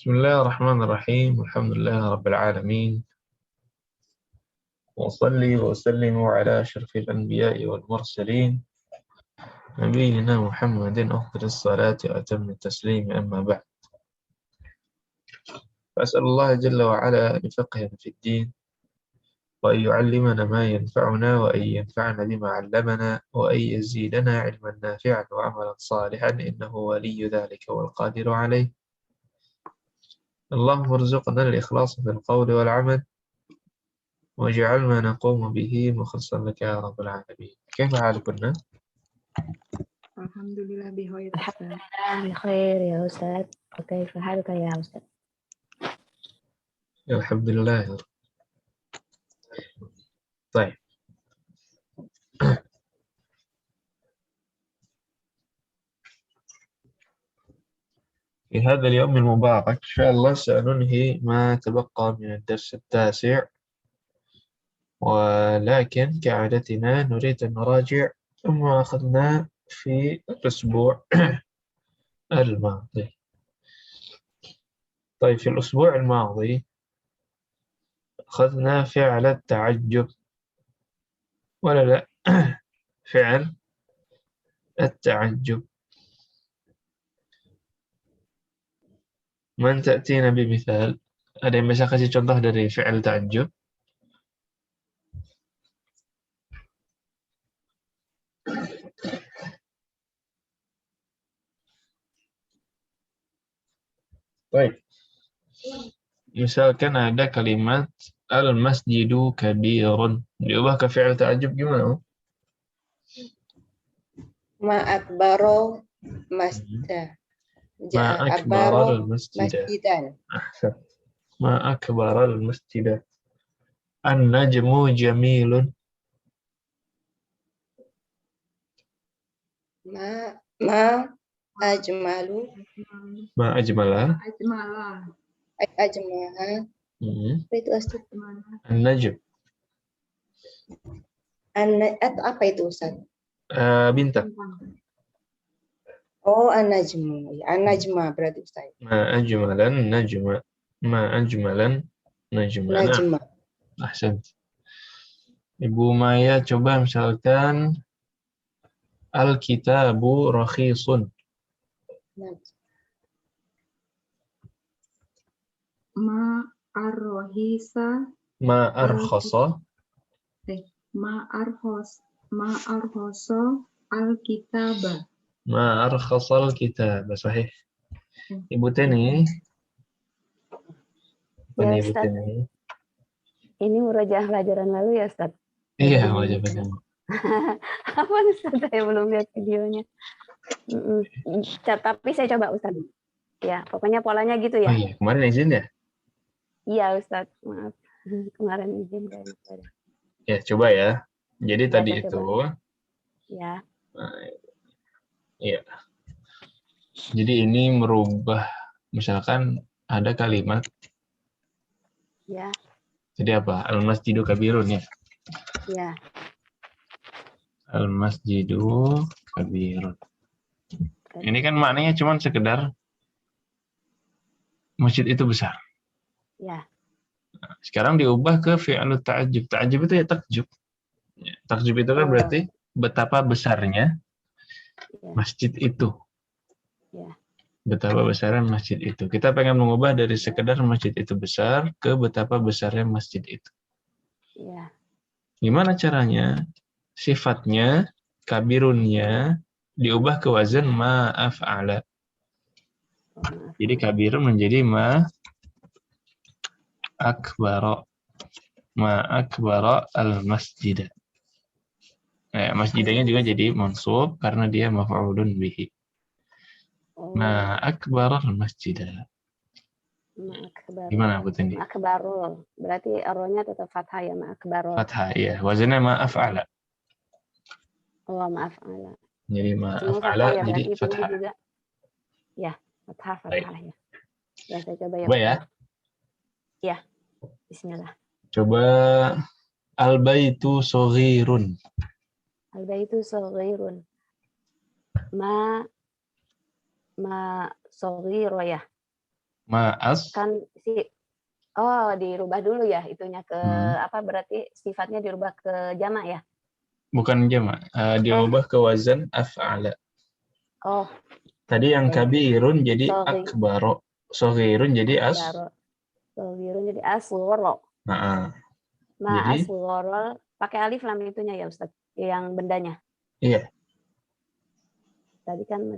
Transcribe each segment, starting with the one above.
بسم الله الرحمن الرحيم الحمد لله رب العالمين وأصلي وأسلم على أشرف الأنبياء والمرسلين نبينا محمد أفضل الصلاة وأتم التسليم أما بعد فأسأل الله جل وعلا أن يفقهنا في الدين وأن يعلمنا ما ينفعنا وأن ينفعنا بما علمنا وأن يزيدنا علما نافعا وعملا صالحا إنه ولي ذلك والقادر عليه اللهم ارزقنا الإخلاص في القول والعمل واجعل ما نقوم به مخلصا لك يا رب العالمين. كيف حالكم؟ Alhamdulillah bikhair Ustaz. Alhamdulillah bikhair ya Ustaz. وكيف حالك يا أستاذ؟ الحمد لله. طيب في هذا اليوم المبارك إن شاء الله سننهي ما تبقى من الدرس التاسع، ولكن كعادتنا نريد أن نراجع ما أخذنا في الأسبوع الماضي. طيب في الأسبوع الماضي أخذنا فعل التعجب ولا لا؟ فعل التعجب. من تأتينا بمثال؟ Ada yang bisa kasih contoh dari fi'il ta'ajjub? Baik. Misalkan ada kalimat al-masjidu kabirun. Diubah ke fi'il ta'ajjub gimana? Ma akbaro masjida. Ma akbaral masjida. Masjidan. Ahsan. Ma akbaral masjida. An-najmu jamilun. Ma ajmalu. Ma ajmala. Ajmalah. Ajmaha. Apa itu Ustaz? An-najm. Apa itu Ustaz? Bintang. Oh, an-najmu. An-najma berarti Ustaz. Ma ajmalan najma. Ma ajmalan najma. Najma. Ahsan. Ibu Maya coba misalkan al-kitabu rakhisun. Ma arrohisa. Ma arkhasa. Ma arhoso al-kitaba. Ma arkhasal kitab. Sahih. Ibu Teni. Ya, Ibu Ustaz. Teni. Ini murojaah pelajaran lalu ya Ustaz? Iya, wajib betul. Apa Ustaz? Saya belum lihat videonya. Tapi saya coba Ustaz. Ya, pokoknya polanya gitu Oh ya. iya, kemarin izin ya? Iya Ustaz, maaf. Kemarin izin dari saya. Ya, coba ya. Jadi Ya, tadi saya itu. coba. Ya. Iya. Jadi ini merubah, misalkan ada kalimat. Ya. Jadi apa? Al-masjidu kabirun ya. Ya. Al-masjidu kabirun. Ini kan maknanya cuma sekedar masjid itu besar. Ya. Nah, sekarang diubah ke fi'alut ta'ajjub. Ta'ajjub itu ya takjub. Ya, takjub itu kan berarti betapa besarnya masjid itu. Ya. Betapa besarnya masjid itu. Kita pengen mengubah dari sekedar masjid itu besar ke betapa besarnya masjid itu. Ya. Gimana caranya? Sifatnya, kabirunnya diubah ke wazan ma'af'ala. Jadi kabirun menjadi ma'akbara. Ma'akbara al-masjidah. Nah, masjidanya juga jadi mansub karena dia maf'ulun bihi. Ma'akbara al-masjidah. Gimana Bu Tindi? Ma'akbarul. Berarti arrohnya tetap fathah ya, ma'akbarul. Fathah, iya. Wazannya ma'af'ala. Oh, ma'af'ala. Jadi ma'af'ala ya, jadi fathah. Juga. Ya, fathah ya. Ya, saya coba ya. Coba ya. Ya. Bismillah. Coba al-baitu shaghirun. Al-baitu shaghirun. Ma shaghiro ya. Ma'as. Kan dirubah dulu ya itunya ke apa, berarti sifatnya dirubah ke jamak ya? Bukan jamak, dirubah ke wazan af'ala. Oh, Tadi yang kabirun jadi Sorry. akbaro, soghirun jadi Sogirun jadi asghara. Nah, Ma jadi asghara pakai alif lam itunya ya Ustaz, yang bendanya. iya, Tadi kan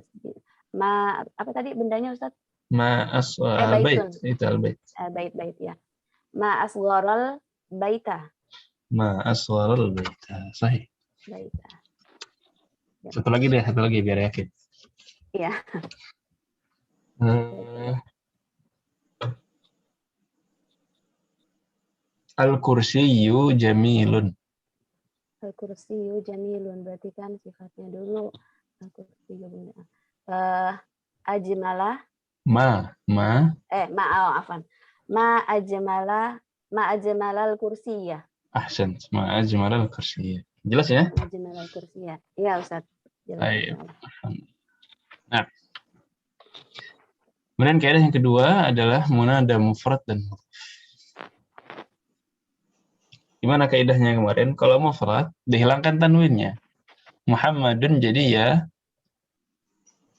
ma apa tadi bendanya Ustaz? ma'as Baitun. al-bait, itu al-bait. Bait ya. Ma asgharal baita. Ma'as al-bait. Sahih. Baita. Ya. Satu lagi biar yakin. Iya. Al-kursiyyu jamilun. Al-kursiyyu jamilun berarti kan sifatnya dulu al-kursiyyu benda. Ajmala afan. Ma ajmalal kursiyya. Ahsan, ma ajmalal kursiyya. Jelas ya? Ajmalal kursiyya. Iya Ustaz. Jelas. Baik. Nah, kemudian kaidah yang kedua adalah munada mufrad dan mudhaf. Gimana kaidahnya kemarin? Kalau mufrad dihilangkan tanwinnya. Muhammadun jadi ya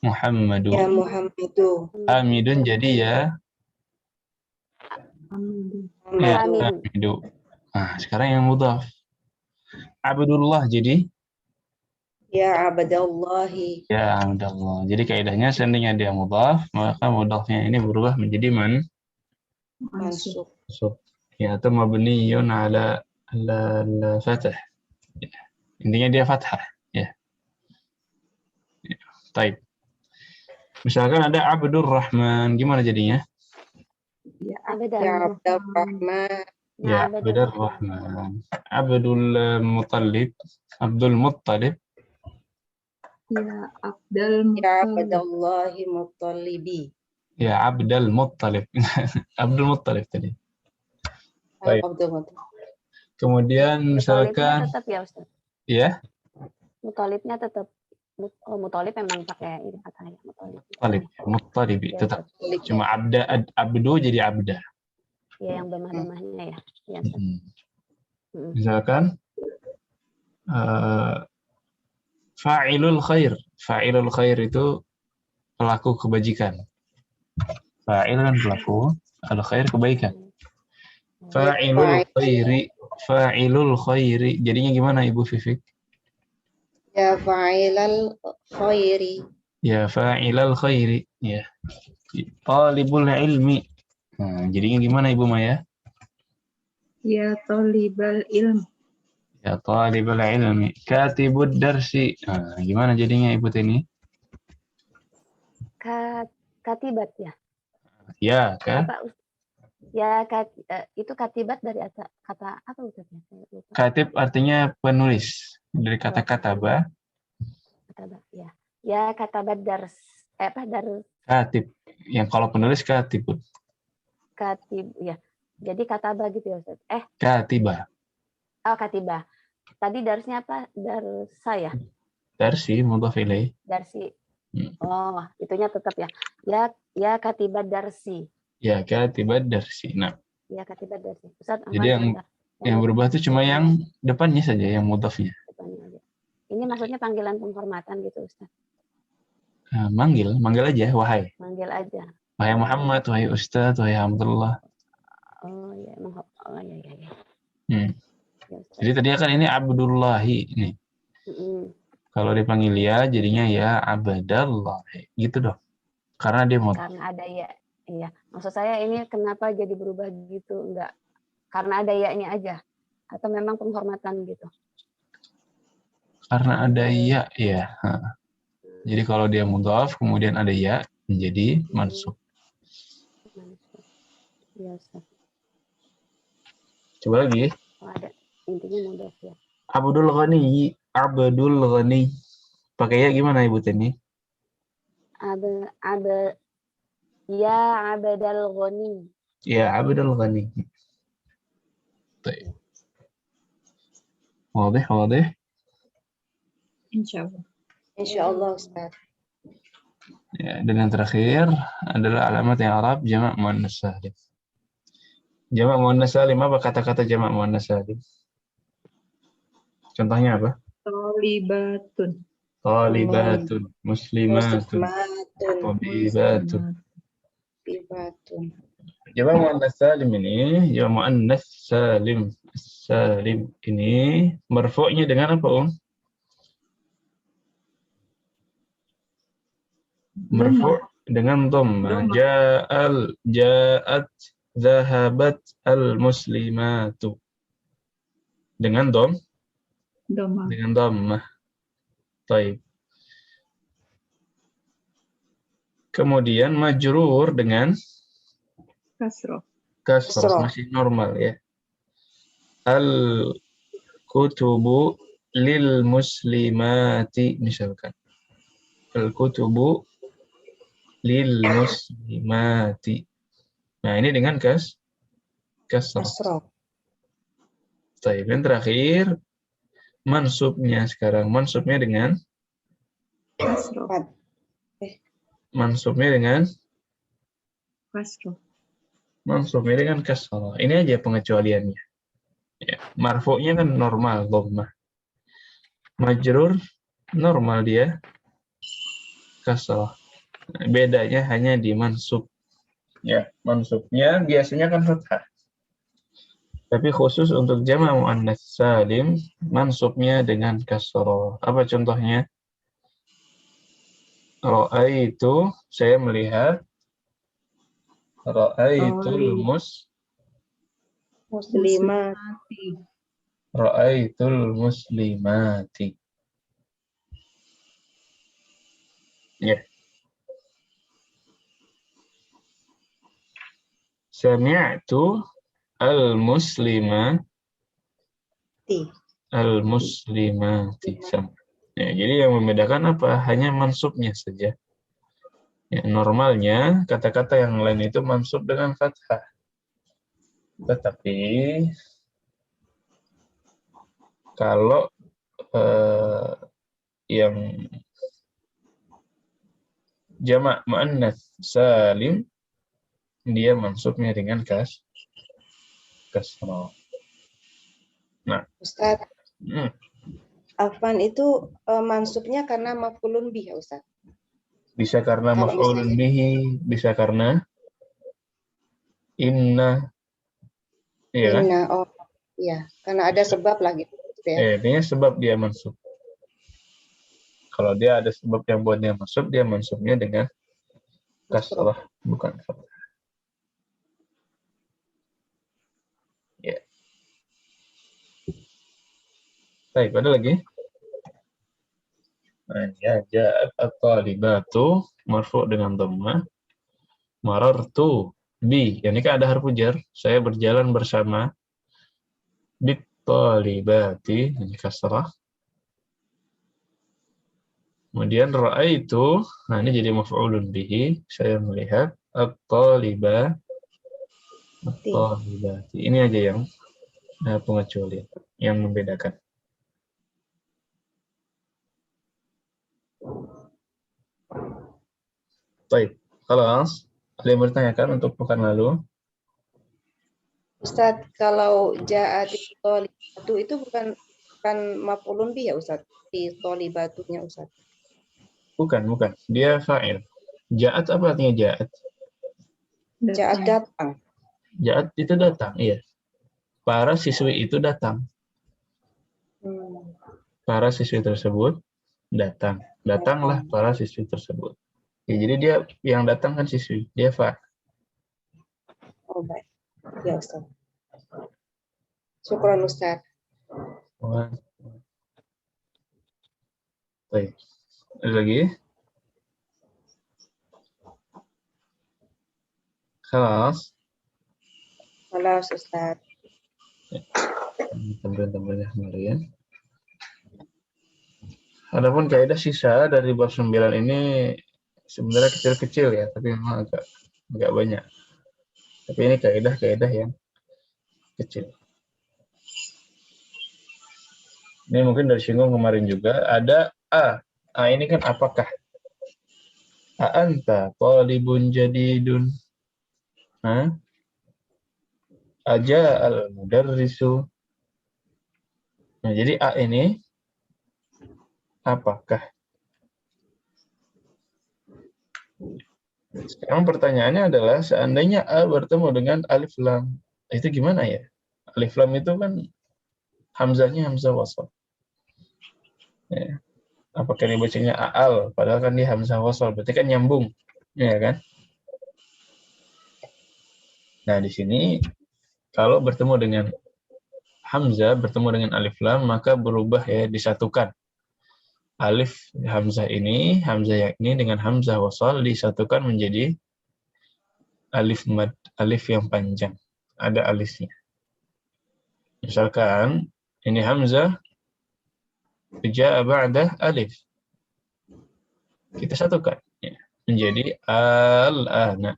Muhammadu. Ya Muhammadu. Hamidun jadi ya Hamidu. Nah, sekarang yang mudhaf. Abdullah jadi Ya Abdallahi. ya Abdullah. Jadi kaidahnya seandainya dia mudhaf, maka mudhafnya ini berubah menjadi Mansub. Ya, atau mabniyun ala al-fathah. Ya. Intinya dia fathah, ya. Taib. Misalkan ada Abdur Rahman, gimana jadinya? Ya Ya Abdurrahman. Ya, Abdur Rahman. Abdul Muttalib. Ya Abdul Ya Muttalib. Abdallahi Muttalibi. Ya, Abdul Muttalib. Abdul Muttalib tadi. Baik. Kemudian misalkan tetap ya Ustaz. Ya. Muttalibnya tetap Muttalib memang pakai ini kata ya Muttalib tetap. Cuma abdu jadi abda. Ya yang domah-domahnya ya. Ya. Misalkan fa'ilul khair itu pelaku kebajikan. Fa'il kan pelaku, al khair kebaikan. Fa'ilul khairi jadinya gimana Ibu Fifik? Ya fa'ilal khairi. Ya fa'ilal khairi, ya. Talibul ilmi. Nah, jadinya gimana Ibu Maya? Ya talibal ilm. Ya talibul ilmi. Katibud darsi. Nah, gimana jadinya Ibu Tini? Katibat ya. Ya, kan? Ya, itu katibat dari kata apa Ustaz? Katib artinya penulis. Dari kata kataba. Kataba, ya. Ya, katabat dars. Katib. Yang kalau penulis katibun. Katib, ya. Jadi kataba gitu ya Ustaz. Katiba. Oh, katibah. Tadi darsnya apa? Darsa ya? Darsi, mudhaf ilaih. Darsi. Oh, itunya tetap ya. Ya katibat darsi. Ya, katibat darsi. Nah. Ya, katibat darsi. Ustaz, jadi yang berubah itu cuma yang depannya saja, yang mudhafnya. Depannya aja. Ini maksudnya panggilan penghormatan gitu, Ustaz. Manggil aja, wahai. Manggil aja. Wahai Muhammad, wahai Ustaz, wahai Abdullah. Oh ya, ya. Ya, jadi tadi kan ini Abdullahi nih. Kalau dipanggil ya, jadinya ya Abdallahi, gitu dong. Karena dia mudhaf. Karena ada ya. Iya, maksud saya ini kenapa jadi berubah gitu? Enggak, karena ada ya-nya aja, atau memang penghormatan gitu? Karena ada ya. Jadi kalau dia mudhaf, kemudian ada ya, menjadi mansub. Ya, Ustaz. Coba lagi. Ada intinya mudhaf ya. Abdul Ghani. Pakai ya gimana Ibu Teni? Ya Abdul Ghani. Ya Abdul Ghani. Baik. Wadah? Insyaallah. Insyaallah Ustaz. Ya, dan yang terakhir adalah alamat yang Arab jamak muannas salim. Jamak muannas salim, apa kata-kata jamak muannas salim? Contohnya apa? Tolibatun. Thalibatun, muslimatun, Muslimatun, tabibatun. bibatun. Jamak muannas salim ini, jamak muannas salim. Salim ini marfu'nya dengan apa, Marfu' dengan dhamma. Dhamma. Ja'at, zahabat al-muslimatu. Dengan Dhamma. dhammah. Taib. Kemudian majrur dengan Kasroh. kasrah, Kasrah. masih normal ya. Al-kutubu lil muslimati misalkan. Al-kutubu lil muslimati. Nah, ini dengan kasrah. Kasrah. Taib. Dan terakhir mansubnya sekarang. Mansubnya dengan Kasroh. mansubnya dengan Kasroh. mansubnya dengan kasrah. Ini aja pengecualiannya. Ya, marfu'nya kan normal dhammah. Majrur normal dia kasrah. Bedanya hanya di mansub. Ya, mansubnya biasanya kan fathah. Tapi khusus untuk jamak muannats salim, mansubnya dengan kasrah. Apa contohnya? Ra'aitu, saya melihat. Ra'aitul Muslimat. Muslimati. Ra'aitul muslimati. Ya. Sami'tu al-muslimati. Ya, jadi yang membedakan apa? Hanya mansubnya saja. Ya, normalnya kata-kata yang lain itu mansub dengan fathah. Tetapi kalau yang jamak muannats salim, dia mansubnya dengan kasrah. Nah, Ustaz, hmm, afan itu mansubnya karena maf'ulun bih ya Ustaz. bisa karena Kalau maf'ulun misalnya bihi, bisa karena inna, iya kan? inna, oh iya, karena ada sebab lah gitu ya. Intinya sebab dia mansub. Kalau dia ada sebab yang buat dia masuk, dia mansubnya dengan kasrah, bukan fathah. Ya. Baik, ada lagi? Nah, ya, ja'at at-talibatu marfu' dengan dhammah. Marartu bi, ini kan ada harfu jar. Saya berjalan bersama bit-talibati, ini kasrah. Kemudian ra'aitu, nah ini jadi maf'ulun bihi, saya melihat at-talibati. Ini aja yang pengecualian, yang membedakan. Baik, خلاص. Ada yang bertanyakan untuk pekan lalu? Ustaz, kalau ja'at tolibatu itu bukan maf'ulun bih ya Ustaz, di tolibatunya Ustaz. Bukan. Dia fa'il. Ja'at apa artinya ja'at? Ja'at datang. Ja'at itu datang, iya. Para siswi itu datang. Para siswi tersebut datang. Datanglah para siswi tersebut. Ya, jadi dia yang datang kan siswi. Dia fa'il. Oh baik. Ya Ustaz. Syukran Ustaz. Baik. Ada lagi? Khalas. Halo Ustaz. Tambahan-tambahan kemarin. Adapun kaidah sisa dari bab 9 ini sebenarnya kecil-kecil ya, tapi memang agak banyak. Tapi ini kaidah-kaidah yang kecil. Ini mungkin dari singgung kemarin juga ada A. A ini kan apakah? A'anta talibun jadidun. Hah? Aja al-mudarrisu. Nah, jadi A ini apakah? Sekarang pertanyaannya adalah seandainya A bertemu dengan alif lam, itu gimana ya? Alif lam itu kan hamzahnya hamzah wasal. Ya. Apakah dibacanya aal? Padahal kan dia hamzah wasal, berarti kan nyambung, ya kan? Nah di sini kalau bertemu dengan hamzah, bertemu dengan alif lam, maka berubah ya, disatukan. Alif hamzah ini, hamzah yang ini dengan hamzah wasal disatukan menjadi alif mad, alif yang panjang. Ada alifnya. Misalkan ini hamzah ja'a ba'da alif. Kita satukan ya, menjadi al-ana.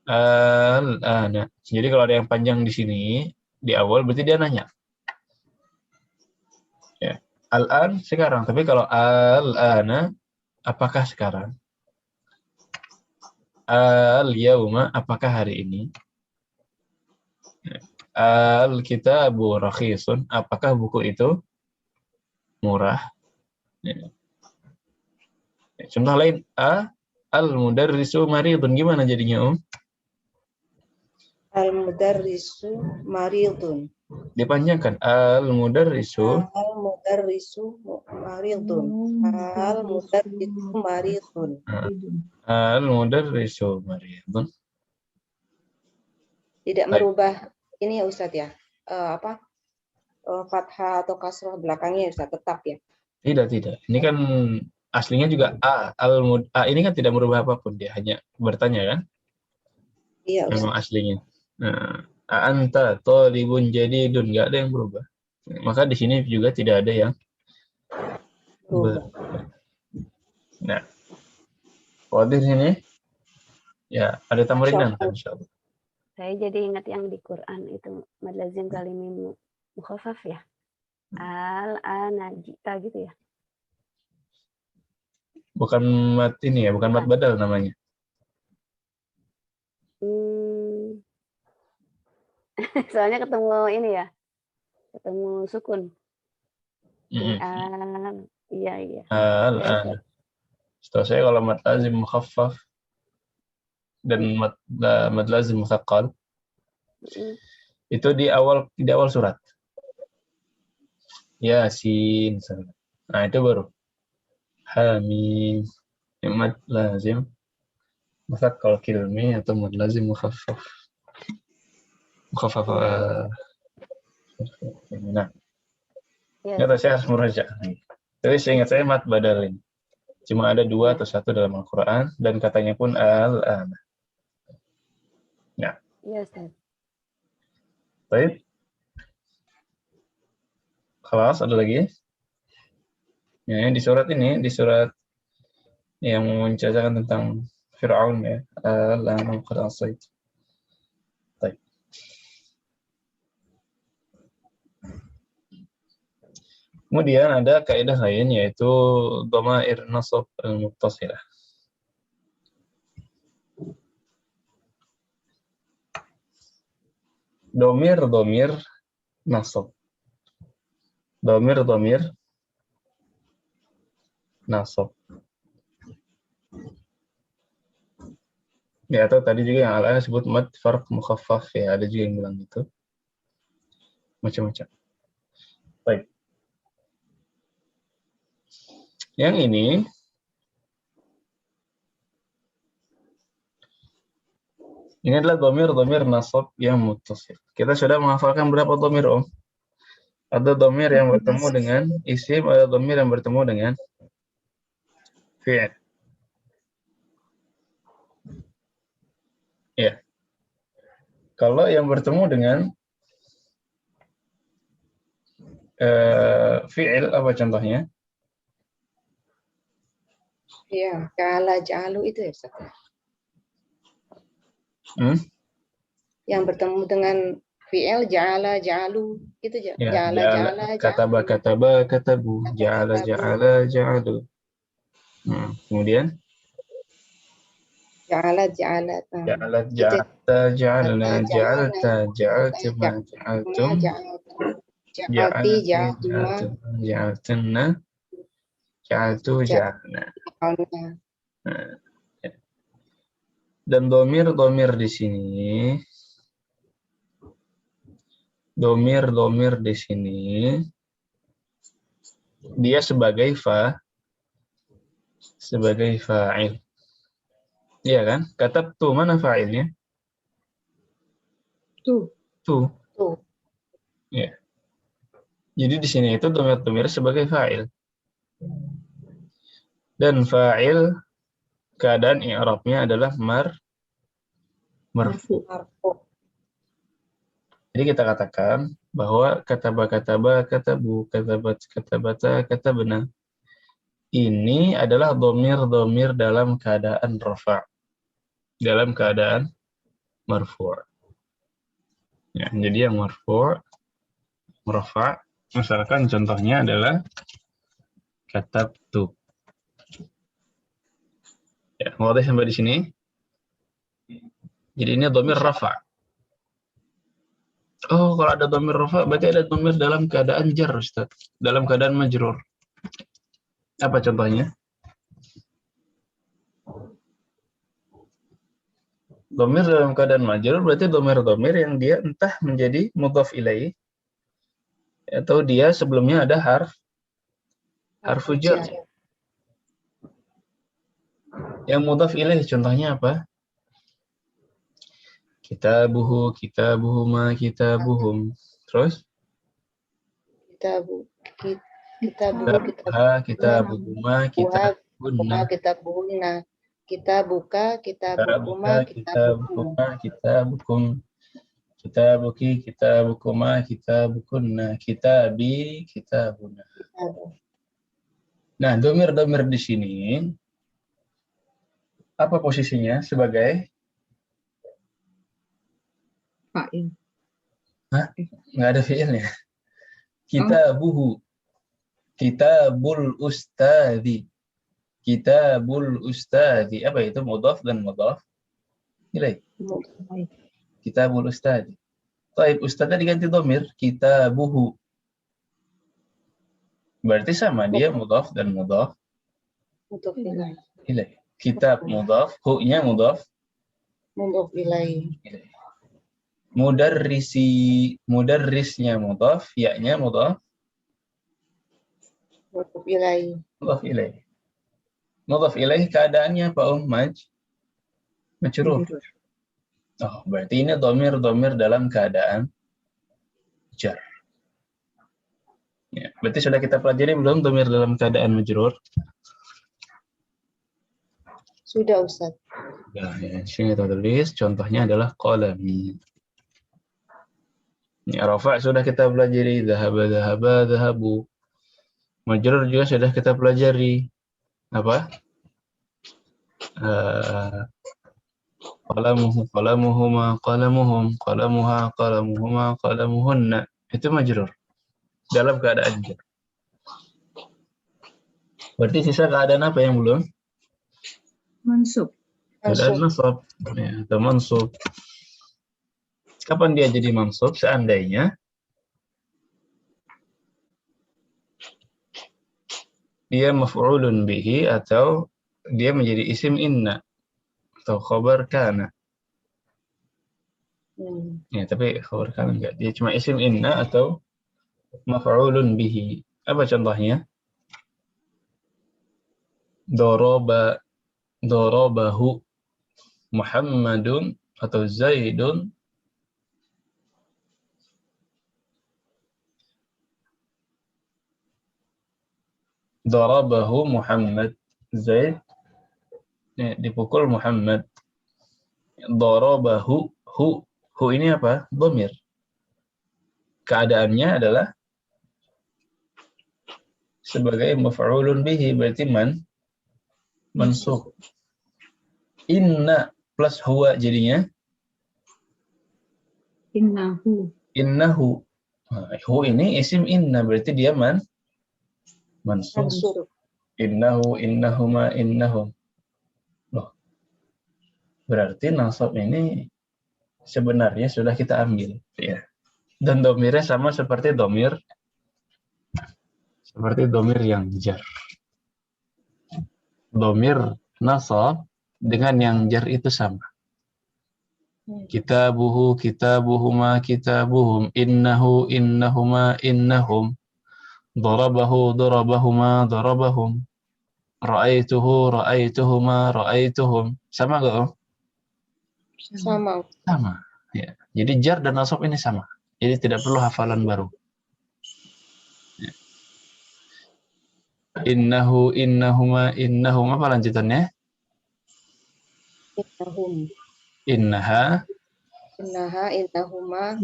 Al-ana. Jadi kalau ada yang panjang di sini di awal berarti dia nanya. Ya. Al-an sekarang, tapi kalau al-ana apakah sekarang? Al-yauma apakah hari ini? Al-kitabu rakhisun apakah buku itu murah? Ya. Contoh lain, al-mudarrisu maridun, gimana jadinya, Al-mudarrisu maridun. Dipanjangkan, al-mudarrisu maridun. Al-mudarrisu maridun. Al-mudarrisu maridun. Tidak merubah ini ya Ustadz ya. Fathah atau kasrah belakangnya Ustadz, tetap ya. Tidak. Ini kan aslinya juga A ini kan tidak merubah apapun, dia hanya bertanya kan? Iya Ustadz. Memang aslinya. Nah, anta talibun jadidun, nggak ada yang berubah. Maka di sini juga tidak ada yang berubah. Nah, di sini ya ada tamrinan kan insyaallah. Saya jadi ingat yang di Quran itu mad lazim kalimim mukhaffaf ya. Al-ana jita gitu ya. Bukan mat ini ya, bukan mat badal namanya. Soalnya ketemu ini ya. Ketemu sukun. Iya. Al-ana. Setahu saya kalau mat lazim mukhaffaf dan mad lazim mutsaqqal itu di awal surat. Yasin. Nah, itu baru Hamim. Mad lazim mutsaqqal kilmi atau mad lazim mukhaffaf. Nah. Ingat saya harus merujuk. Tapi seingat saya mat badal ini. Cuma ada 2 atau 1 dalam Al-Quran dan katanya pun al-ana. Ya. Iya, Ustaz. Baik. Kelas ada lagi? Ya, di surat ini, di surat yang menceritakan tentang Fir'aun ya. Al-ana qad asait. Baik. Kemudian ada kaidah lain yaitu dhamair nasab al-muttasilah. Domir nasab. Domir nasab. Ya, atau tadi juga yang al-ana sebut mad farq mukhaffaf ya, ada juga yang bilang gitu. Macam-macam. Baik. Yang ini adalah domir nasab yang muttasil. Kita sudah menghafalkan berapa domir, Om? Ada domir yang bertemu dengan isim, ada domir yang bertemu dengan fi'il. Ya. Kalau yang bertemu dengan fi'il, apa contohnya? Ya, ja'ala ja'alu itu ya Ustaz. Yang bertemu dengan fi'il ja'ala ja'alu itu ya. Ja'ala katabu, ja'ala ja'alu. Kemudian Ja'alat, ja'alat. Ja'alat, Itu ja'alta, ja'alna, ja'alta, ja'altuma, ja'altum, ja'alti, ja'alti, ja'altuma, ja'altum, ja'altunna, ja'altu, ja'alna. ja'alna. Nah, dan domir di sini, domir di sini, dia sebagai fa'il. Iya kan? Katabtu, mana fa'ilnya? Tu. Tu. Tuh. Ya. Jadi di sini itu domir sebagai fa'il. Dan fa'il keadaan i'rabnya adalah marfu. Marfu. Jadi kita katakan bahwa kataba, katabu, katabat, katabata, katabna. Ini adalah domir dalam keadaan rafa'. Dalam keadaan marfu'. Ya, jadi yang marfu', rafa', misalkan contohnya adalah katabtu. Ya, wadah sampai di sini. Jadi ini domir rafa'. Oh, kalau ada domir rafa' berarti ada domir dalam keadaan jar, Ustaz. Dalam keadaan majrur. Apa contohnya? Domir dalam keadaan majrur berarti domir yang dia entah menjadi mudhaf ilaih atau dia sebelumnya ada harfu jar. Yang mudhaf ilaih contohnya apa? Kitabuhu, kitabuhuma, kitabuhum. Terus? Kitabuha, kitabuhuma, kitabuhunna. Kitabuka, kitabukuma, Kitabuhuma, kitabukum. Kitabuki, kitabukuma, kitabukunna. Kitabi, kitabuna. Nah, domir di sini apa posisinya sebagai? Fa'il. Hah? Nggak ada fi'ilnya. Kitabuhu. Kitabul ustadzi. Kitabul ustadzi. Apa itu? Mudhaf dan mudhaf ilaih. Kitabul ustadzi. Taib, ustadznya diganti domir. Kitabuhu. Berarti sama dia mudhaf dan mudhaf ilaih. Kitab mudhaf, hu-nya mudhaf ilaih. Mudarrisnya mudhaf, ya-nya mudhaf ilaih. Mudhaf ilaih keadaannya apa, majrur. Oh, berarti ini domir dalam keadaan jar. Ya, berarti sudah kita pelajari belum domir dalam keadaan majrur? Sudah, Ustaz. Ya, sini kita tulis. Contohnya adalah qalami. Ya, rafa' sudah kita pelajari. Dhahaba, dhahaba, dhahabu. Majrur juga sudah kita pelajari. Apa? Qalamuhu, qalamuhuma, qalamuhum, qalamuha, qalamuhuma, qalamuhunna. Itu majrur. Dalam keadaan jar. Berarti sisa keadaan apa yang belum? Mansub. Keadaan nasab. Ya, atau mansub. Kapan dia jadi mansub? Seandainya dia maf'ulun bihi atau dia menjadi isim inna atau khabar kana. Ya, tapi khabar kana enggak. Dia cuma isim inna atau maf'ulun bihi. Apa contohnya? Dorobahu Muhammadun atau Zaidun. Darabahu Muhammad. Zaid dipukul Muhammad. Darabahu, hu ini apa? Dhamir. Keadaannya adalah sebagai maf'ulun bihi, berarti mansub. Inna plus huwa jadinya Innahu. Nah, hu ini isim inna, berarti dia mansub. Innahu, innahuma, innahum. Loh. Berarti nasab ini sebenarnya sudah kita ambil, ya. Dan domirnya sama seperti domir yang jar. Domir nasab dengan yang jar itu sama. Kitabuhu, kitabuhuma, kitabuhum, innahu, innahuma, innahum, darabahu, darabahuma, darabahum, ra'aituhu, ra'aituhuma, ra'aituhum. Sama gak, Om? Sama. Sama. Ya. Jadi jar dan nasab ini sama. Jadi tidak perlu hafalan baru. Ya. Innahu, innahuma, innahum. Apa lanjutannya? Innahum. Innaha, Innaha, innahuma,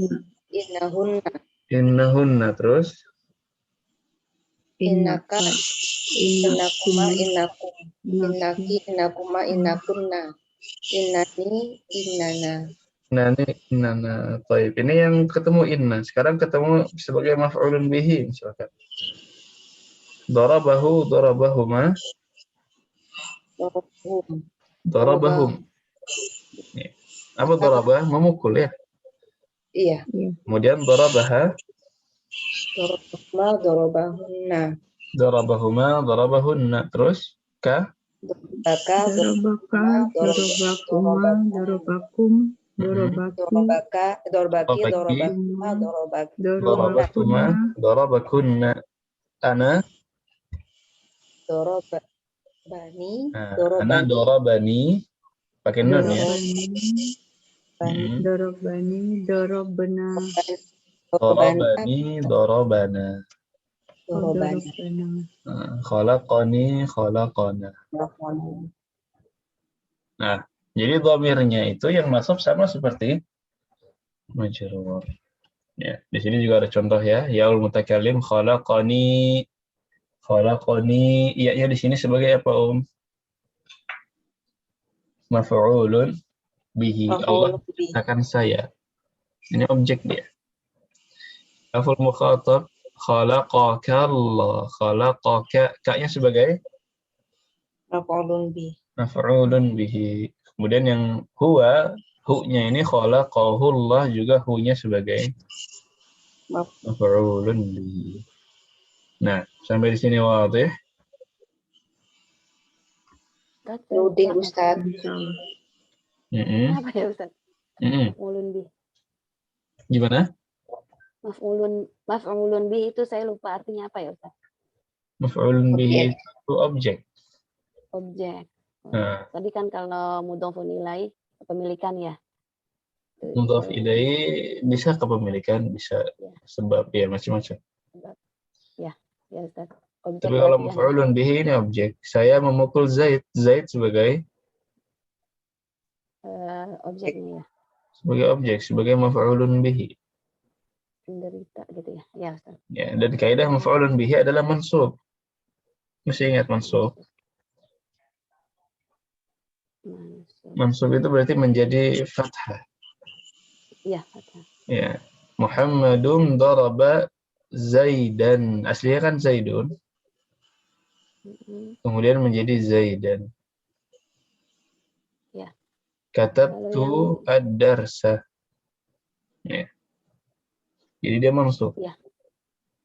innahunna. innahunna. Terus? Innaka, innakuma, Innakuma, innakum. Innaki, innakuma, innakunna. Innani, innana. Nana, taib. Ini yang ketemu inna. Sekarang ketemu sebagai maf'ulun bihi misalkan. Darabahu, darabahuma, Darabahum. darabahum. Ya. Apa darabah? Memukul ya. Iya. Kemudian darabaha, Darabahuma, darabahunna. darabahuma, darabahunna. Terus ka, Darabaka, darabaka, darabakuma, darabakum, darabaki, darabaka, darbaki, Darabaki. darabakuma, darabak. darabakuma, darabakunna. Ana, Darabani, ana darabani, darabani. Pakai nun ya. darabani, darabani, darabna, Darabani, darabana. darabana. Khalaqani, khalaqana. Nah, jadi dhamirnya itu yang masuk sama seperti majrur. Ya, di sini juga ada contoh ya. Yaul mutakallim khalaqani. Khalaqani. Iya-nya di sini sebagai apa, Om? Maf'ulun bihi. Allah ciptakan saya. Ini objek dia. Lafzul mukhatab khalaqaka Allah. Khalaqaka. Ka-nya sebagai Maf'ulun bi. maf'ulun bihi. Kemudian yang huwa, hu-nya ini khalaqahullah juga hu-nya sebagai maf'ulun bihi. Nah, sampai di sini wadih. Loading Ustaz. Apa ya Ustaz? Maf'ulun bih. Gimana? Maf'ulun bih itu saya lupa artinya apa ya Ustaz? Maf'ulun bihi itu objek. Objek. Nah. Tadi kan kalau mudhofun ilaih kepemilikan ya. Mudhaf ilaih bisa kepemilikan, bisa ya. Sebab ya macam-macam. Ya Ustaz. Objek. Tapi kalau maf'ulun bihi ini objek. Saya memukul Zaid. Zaid sebagai objeknya ya. Sebagai objek, sebagai maf'ulun bihi. Menderita gitu ya. Ya Ustaz. Ya, dan kaidah maf'ulun bihi adalah mansub. Mesti ingat mansub. Mansub itu berarti menjadi fathah. Iya, fathah. Ya. Muhammadun daraba Zaidan. Aslinya kan Zaidun. Kemudian menjadi Zaidan. Ya. Katabtu ad-darsa. Ya. Jadi dia mansub. Ya.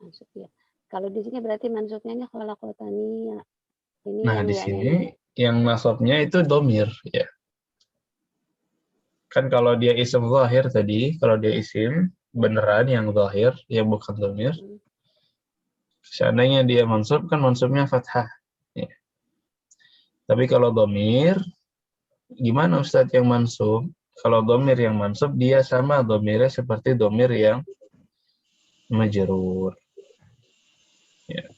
Mansub ya. Kalau di sini berarti mansubnya ini khalaqatani ya. Ini nah, yang di sini yang nasabnya itu domir ya. Kan kalau dia isim zahir tadi, kalau dia isim beneran yang zahir, yang bukan domir. Seandainya dia mansub, kan mansubnya fathah. Ya. Tapi kalau domir, gimana Ustadz yang mansub? Kalau domir yang mansub, dia sama domirnya seperti domir yang majrur. Ya.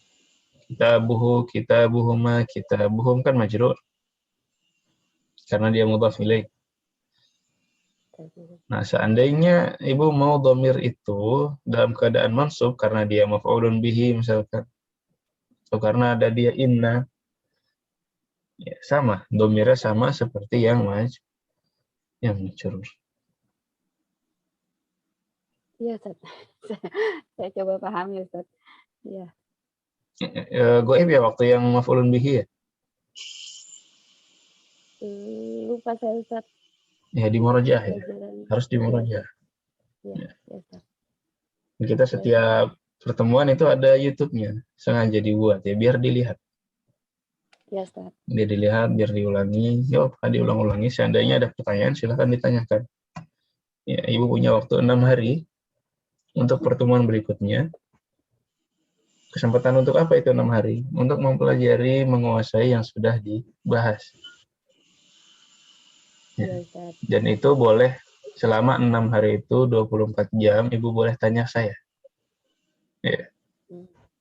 Kitabuhu, kitabuhuma, kitabuhum kan majrur. Karena dia mudhaf ilaih. Nah, seandainya ibu mau domir itu dalam keadaan mansub karena dia maf'ulun bihi misalkan, atau karena ada dia inna, ya sama, domirnya sama seperti yang majrur. Iya Ustaz. Saya coba pahami Ustaz. Iya. Goib ya waktu yang maf'ulun bihi ya? Lupa saya Ustaz. Ya di murojaah ya. Pelajaran. Harus di murojaah. Ya, Ustaz. Kita setiap pertemuan itu ada YouTube-nya. Sengaja dibuat ya biar dilihat. Ya, Ustaz. Biar dilihat, biar diulangi. Ya, diulang-ulangi. Seandainya ada pertanyaan silahkan ditanyakan. Ya, Ibu punya waktu 6 hari untuk pertemuan berikutnya. Kesempatan untuk apa itu 6 hari? Untuk mempelajari, menguasai yang sudah dibahas. Ya. Ya, Ustaz. Dan itu boleh selama 6 hari itu 24 jam Ibu boleh tanya saya. Ya.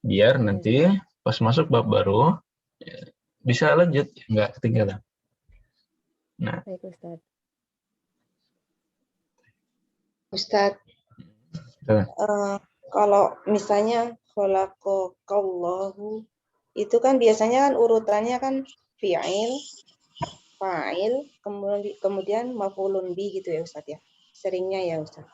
Biar nanti pas masuk bab baru ya, bisa lanjut, nggak ketinggalan. Nah, Baik, Ustaz. Ustadz, kalau misalnya khalaqakallahu itu kan biasanya kan urutannya kan fi'il, fa'il, kemudian maf'ulun bi gitu ya Ustadz ya. Seringnya ya Ustadz.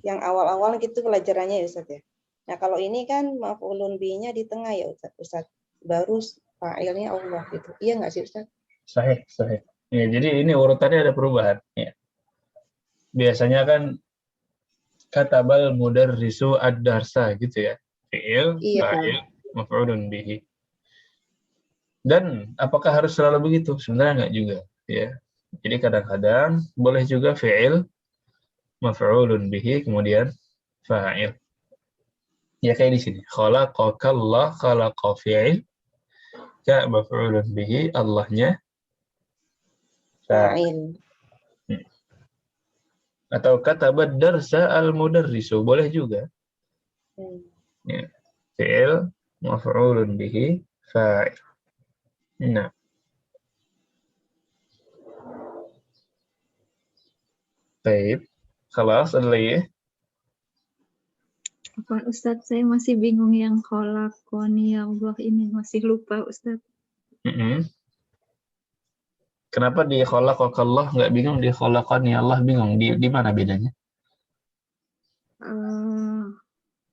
Yang awal-awal gitu pelajarannya ya Ustadz ya. Nah kalau ini kan maf'ulun bi-nya di tengah ya Ustadz. Baru fa'ilnya Allah gitu. Iya nggak sih Ustadz? Sahih. Ya, jadi ini urutannya ada perubahan. Ya. Biasanya kan katabal mudarrisu ad-darsa gitu ya. Fi'il, fa'il, maf'ulun bihi. Dan apakah harus selalu begitu? Sebenarnya nggak juga. Ya. Jadi kadang-kadang boleh juga fi'il, maf'ulun bihi, kemudian fa'il. Ya kayak di sini. Khalaqakallah, khalaqa fi'il, ka maf'ulun bihi, Allahnya fa'il. Atau katabad darsa al-mudarrisu, boleh juga. Ya. Fi'il, maf'ulun bihi, fa'il. Nah. Baik. Khalas, ada lagi? Apa Ustadz, saya masih bingung yang khalaqani Allah ini, masih lupa Ustadz. Kenapa di khalaqakallah nggak bingung, di khalaqani Allah bingung? Di mana bedanya?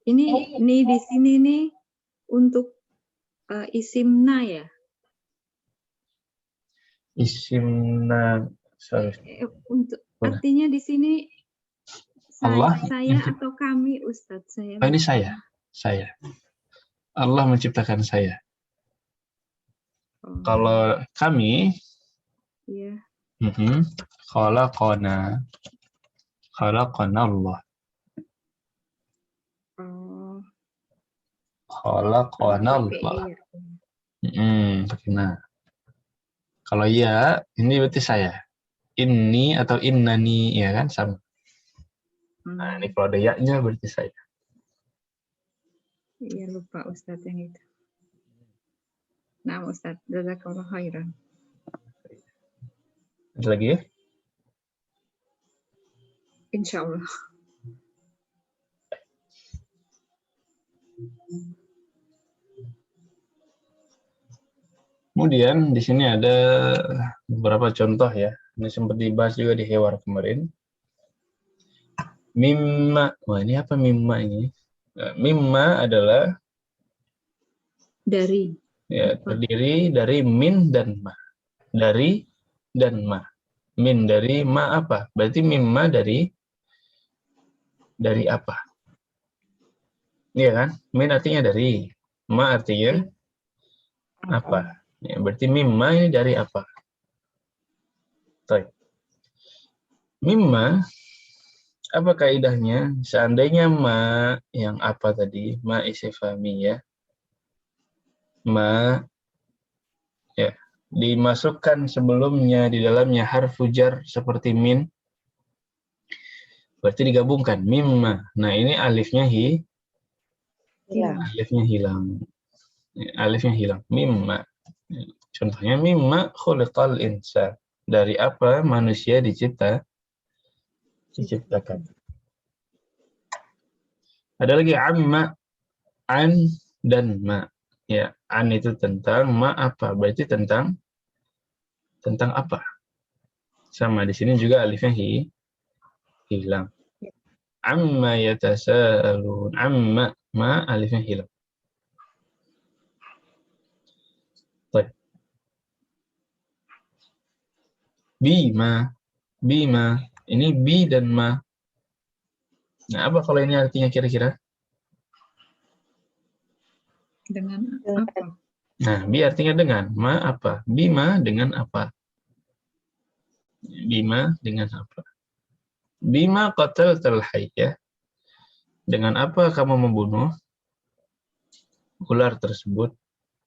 Ini di sini nih untuk isimna ya. Isimna, sorry. Untuk artinya di sini Allah, saya atau kami Ustadz, saya. Ini saya. Allah menciptakan saya. Kalau kami, iya. Khalaqana Allah. Khalaqana Allah. Nah, kalau ya, ini berarti saya. Inni atau innani, ya kan sama. Nah, ini kalau ada ya-nya berarti saya. Iya, lupa Ustadz yang itu. Nah, Ustadz, jazakallah khairan. Ada lagi ya? Insya Allah. Kemudian di sini ada beberapa contoh ya. Ini sempat dibahas juga di Hewar kemarin. Mimma. Wah, ini apa mimma ini? Mimma adalah dari. Ya, terdiri dari min dan ma. Dari dan ma. Min dari ma apa? Berarti mimma dari apa? Iya kan? Min artinya dari. Ma artinya apa? Ya, berarti mimma ini dari apa? Baik. Mimma, apa kaidahnya? Seandainya ma yang apa tadi? Ma istifhami ya. Ma ya dimasukkan sebelumnya di dalamnya harfu jar seperti min, berarti digabungkan mimma. Nah, ini alifnya hilang. Alifnya hilang. Mimma. Contohnya mimma khuliqal insan. Dari apa manusia diciptakan. Ada lagi amma, an dan ma. Ya, an itu tentang, ma apa? Berarti tentang apa? Sama di sini juga alifnya hilang. Amma yatasaalun. Amma, ma alifnya hilang. Baik. Bima. Bima. Ini bi dan ma. Nah, apa kalau ini artinya kira-kira? Dengan apa? Nah, bi artinya dengan. Ma apa? Bima dengan apa? Bima dengan apa? Bima qataltal hayya. Dengan apa kamu membunuh ular tersebut?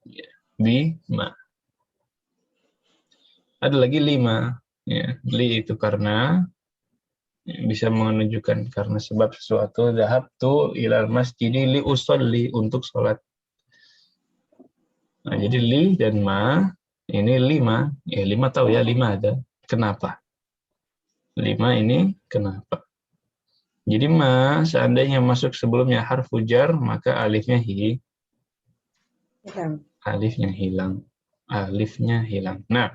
Ya. Bima. Ada lagi lima. Ya, li itu karena bisa menunjukkan karena sebab sesuatu. Dhahabtu ilal masjidi li usolli, untuk sholat. Nah, jadi li dan ma ini lima. Ya, lima tahu ya, lima ada. Kenapa? Lima ini kenapa? Jadi ma seandainya masuk sebelumnya harfu jar, maka alifnya Hilang. alifnya hilang. Alifnya hilang. Nah,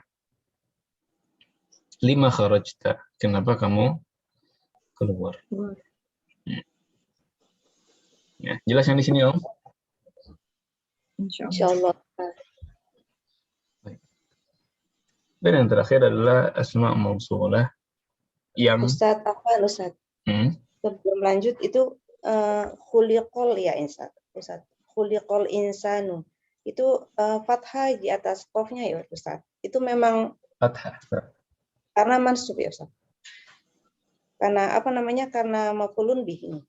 lima kharajta. Kenapa kamu keluar? Ya, jelas yang di sini, Om? Insya Allah. Insyaallah. Dan yang terakhir adalah asma mausulah yang Ustadz, Ustadz? Sebelum lanjut itu khuliqol ya Ustadz. Khuliqol insanu. Itu fathah di atas qafnya ya Ustadz. Itu memang fathah. Karena mansub ya Ustadz. Karena apa namanya? Karena maf'ulun bih ini.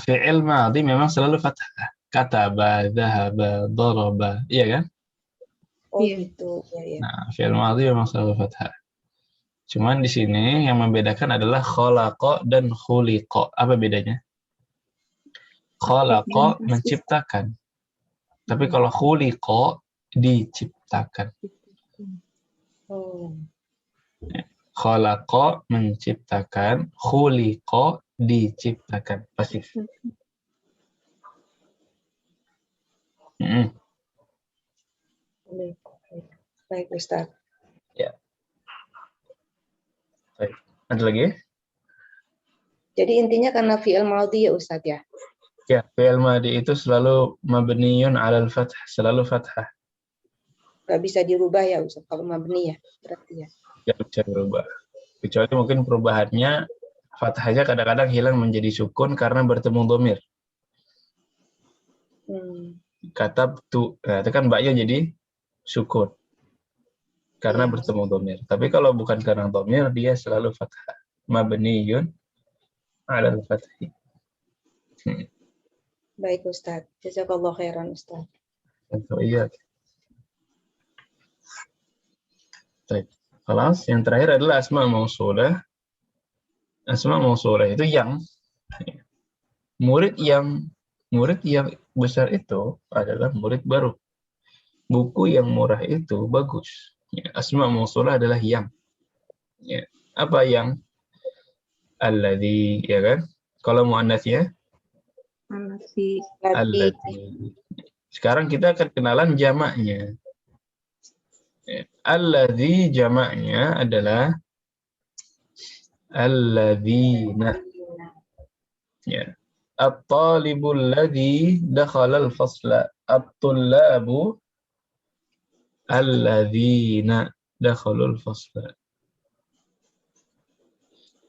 Fi'il madhi memang selalu fathah. Kataba, dhahaba, daraba. Iya kan? Oh Iya. gitu. Ya. Nah, fi'il madhi memang selalu fathah. Cuman di sini yang membedakan adalah khalaqa dan khuliqa. Apa bedanya? Khalaqa menciptakan. Tapi kalau khuliqa diciptakan. Oh. Khalaqa menciptakan, khuliqa diciptakan. Pasif. Baik Ustaz. Ya. Baik. Ada lagi? Jadi intinya karena fi'il madhi ya Ustaz ya? Ya, fi'il madhi itu selalu mabniyun 'alal fath, selalu fathah. Gak bisa dirubah ya Ustaz kalau mabni ya, berarti ya. Tidak bisa berubah. Kecuali mungkin perubahannya fathahnya kadang-kadang hilang menjadi sukun karena bertemu dhamir. Katabtu, nah itu kan mbaknya jadi sukun karena bertemu dhamir. Tapi kalau bukan karena dhamir, dia selalu fathah. Mabniyun 'alal fathi. Baik Ustaz. Jazakallah khairan Ustaz. Iya. Baik. Kelas yang terakhir adalah asma mausulah. Asma mausulah itu yang murid yang besar itu adalah murid baru. Buku yang murah itu bagus. Ya, asma mausulah adalah yang. Ya. Apa yang? Alladzi, ya kan? Kalau muannats-nya? Alladzi. Sekarang kita akan kenalan jamaknya. Ya. Alladzi jamaknya adalah alladzina. Ya. At-talibul ladzi dakhala al-fasla. At-tullabu alladzina dakhalul fasla.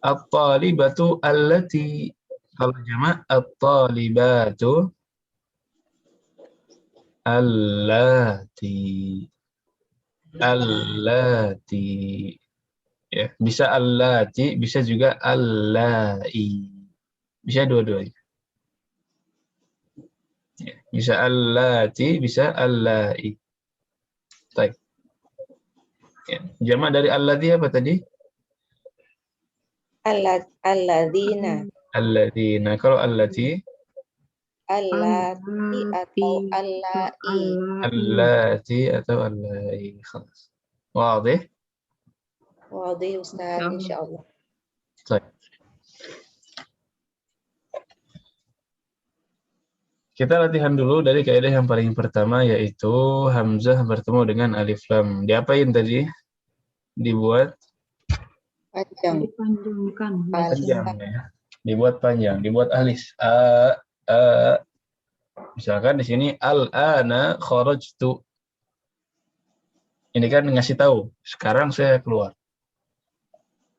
At-talibatu allati, kalau jamak at-talibatu allati. Ya, bisa allati, bisa juga allai. Bisa dua-duanya. Ya, bisa allati, bisa allai. Baik. Ya, jamak dari allati apa tadi? Alladzina. Alladzina. Kalau allati? Allati atau allai. Allati atau allai. Khalas. Wadih? Wadih Ustaz, insyaallah. Baik. Kita latihan dulu dari kaidah yang paling pertama, yaitu hamzah bertemu dengan alif lam. Diapain tadi? Dibuat Panjang. Dipanjangkan. panjang ya. Dibuat panjang, dibuat alis. Misalkan di sini al-ana kharajtu. Ini kan ngasih tahu. Sekarang saya keluar.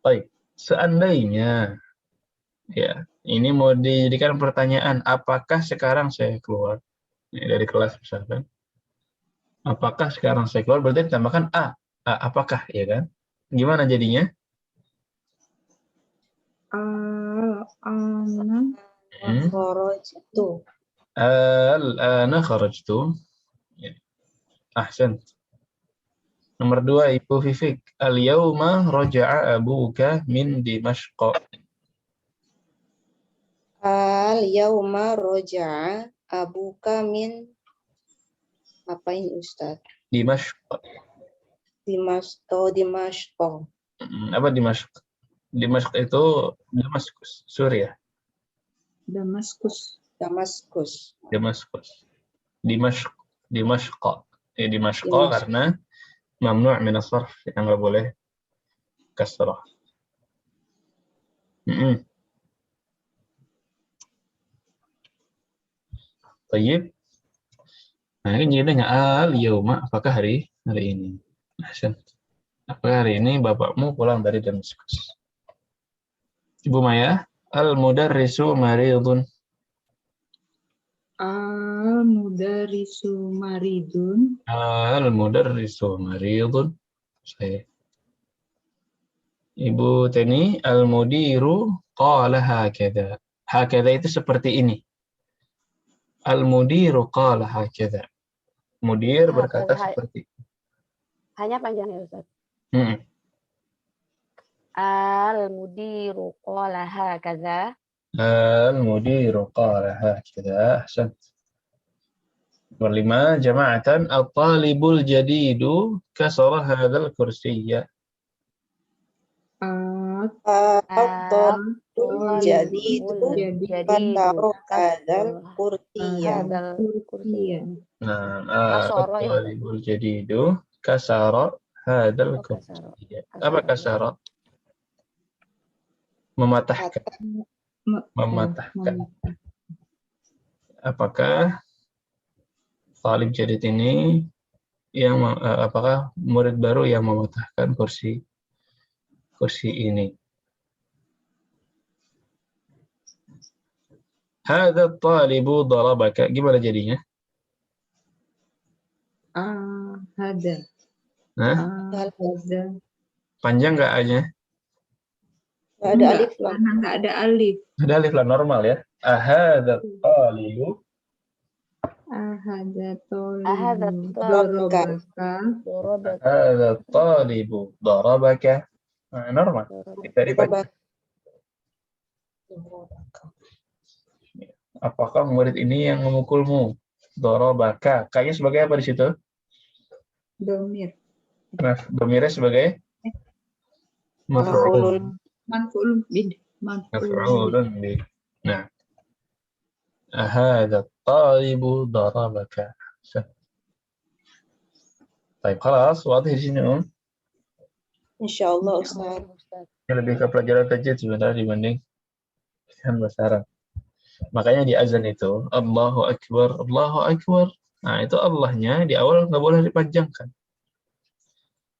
Baik. Seandainya, ya, ini mau dijadikan pertanyaan, apakah sekarang saya keluar? Ini dari kelas misalkan. Apakah sekarang saya keluar? Berarti ditambahkan A. Apakah, ya kan? Gimana jadinya? Kharajtu. Al-ana kharajtu. Ya. Ahsan. Nomor 2, Ibu Vivik. Al-yawma raja'a abuka min Dimashq. Al-yauma roja'a abuka min apa ini Ustaz? Dimashq. Dimashq. Apa Dimashq? Dimashq itu Damaskus, Suriah. Damaskus. Damaskus. Dimashq. Ya, Dimashq Dimashq. karena mamnu' min as-sarf, yang nggak boleh kasrah. Tayyib. Nah, ini jadinya al-yauma, apakah hari ini? Ahsan. Apakah hari ini bapakmu pulang dari Damaskus? Ibu Maya, al-mudarrisu maridun. Al-mudarrisu maridun. Al-mudarrisu maridun. Saya. Ibu Teni, al-mudiru qala hakadha. Hakadha itu seperti ini. Al-mudiru qala hakadha. Mudir berkata seperti ini. Hanya panjangnya Ustaz. Al-mudiru qala hakadha. Al-mudiru qala hakadha. Ahsan. Nomor 5, jama'atan at-talibul jadidu kasara hadzal kursiyya. At-talibul jadidu kasara hadzal kursiyya. Nah, at-talibul jadidu kasara hadzal kursiyya. Apa kasara? Mematahkan. Apakah talib jadid ini yang apakah murid baru yang mematahkan kursi ini? Hadza talibu darabaka. Gimana jadinya? Hadza. Panjang nggak A-nya? Nggak ada alif lam. Karena nggak ada alif. Ada alif lam normal ya. Hadza talibu. Hadza talibu darabaka. Nah, normal. Kita dibaca. Apakah murid ini yang memukulmu? Darabaka. Kayaknya sebagai apa di situ? Domir. Nah, domirnya sebagai maf'ulun. Manfa'ulun bih. Nah, hadza talibu darabaka. Baik, خلاص واضح di sini Insyaallah Ustaz. Ini lebih ke pelajaran tajwid sebenarnya dibanding bahasa Arab. Makanya di azan itu Allahu Akbar, Allahu Akbar. Nah, itu Allahnya di awal nggak boleh dipanjangkan.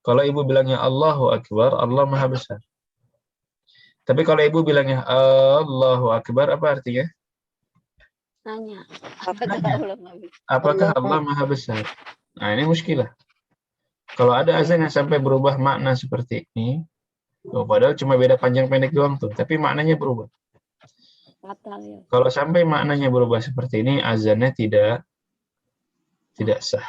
Kalau ibu bilangnya Allahu Akbar, Allah Maha Besar. Tapi kalau ibu bilangnya Allahu Akbar, apa artinya? Nanya. Apakah Allah Maha Besar? Nah, ini muskilah. Kalau ada azan yang sampai berubah makna seperti ini, padahal cuma beda panjang pendek doang tuh, tapi maknanya berubah. Fatal, ya. Kalau sampai maknanya berubah seperti ini, azannya tidak sah.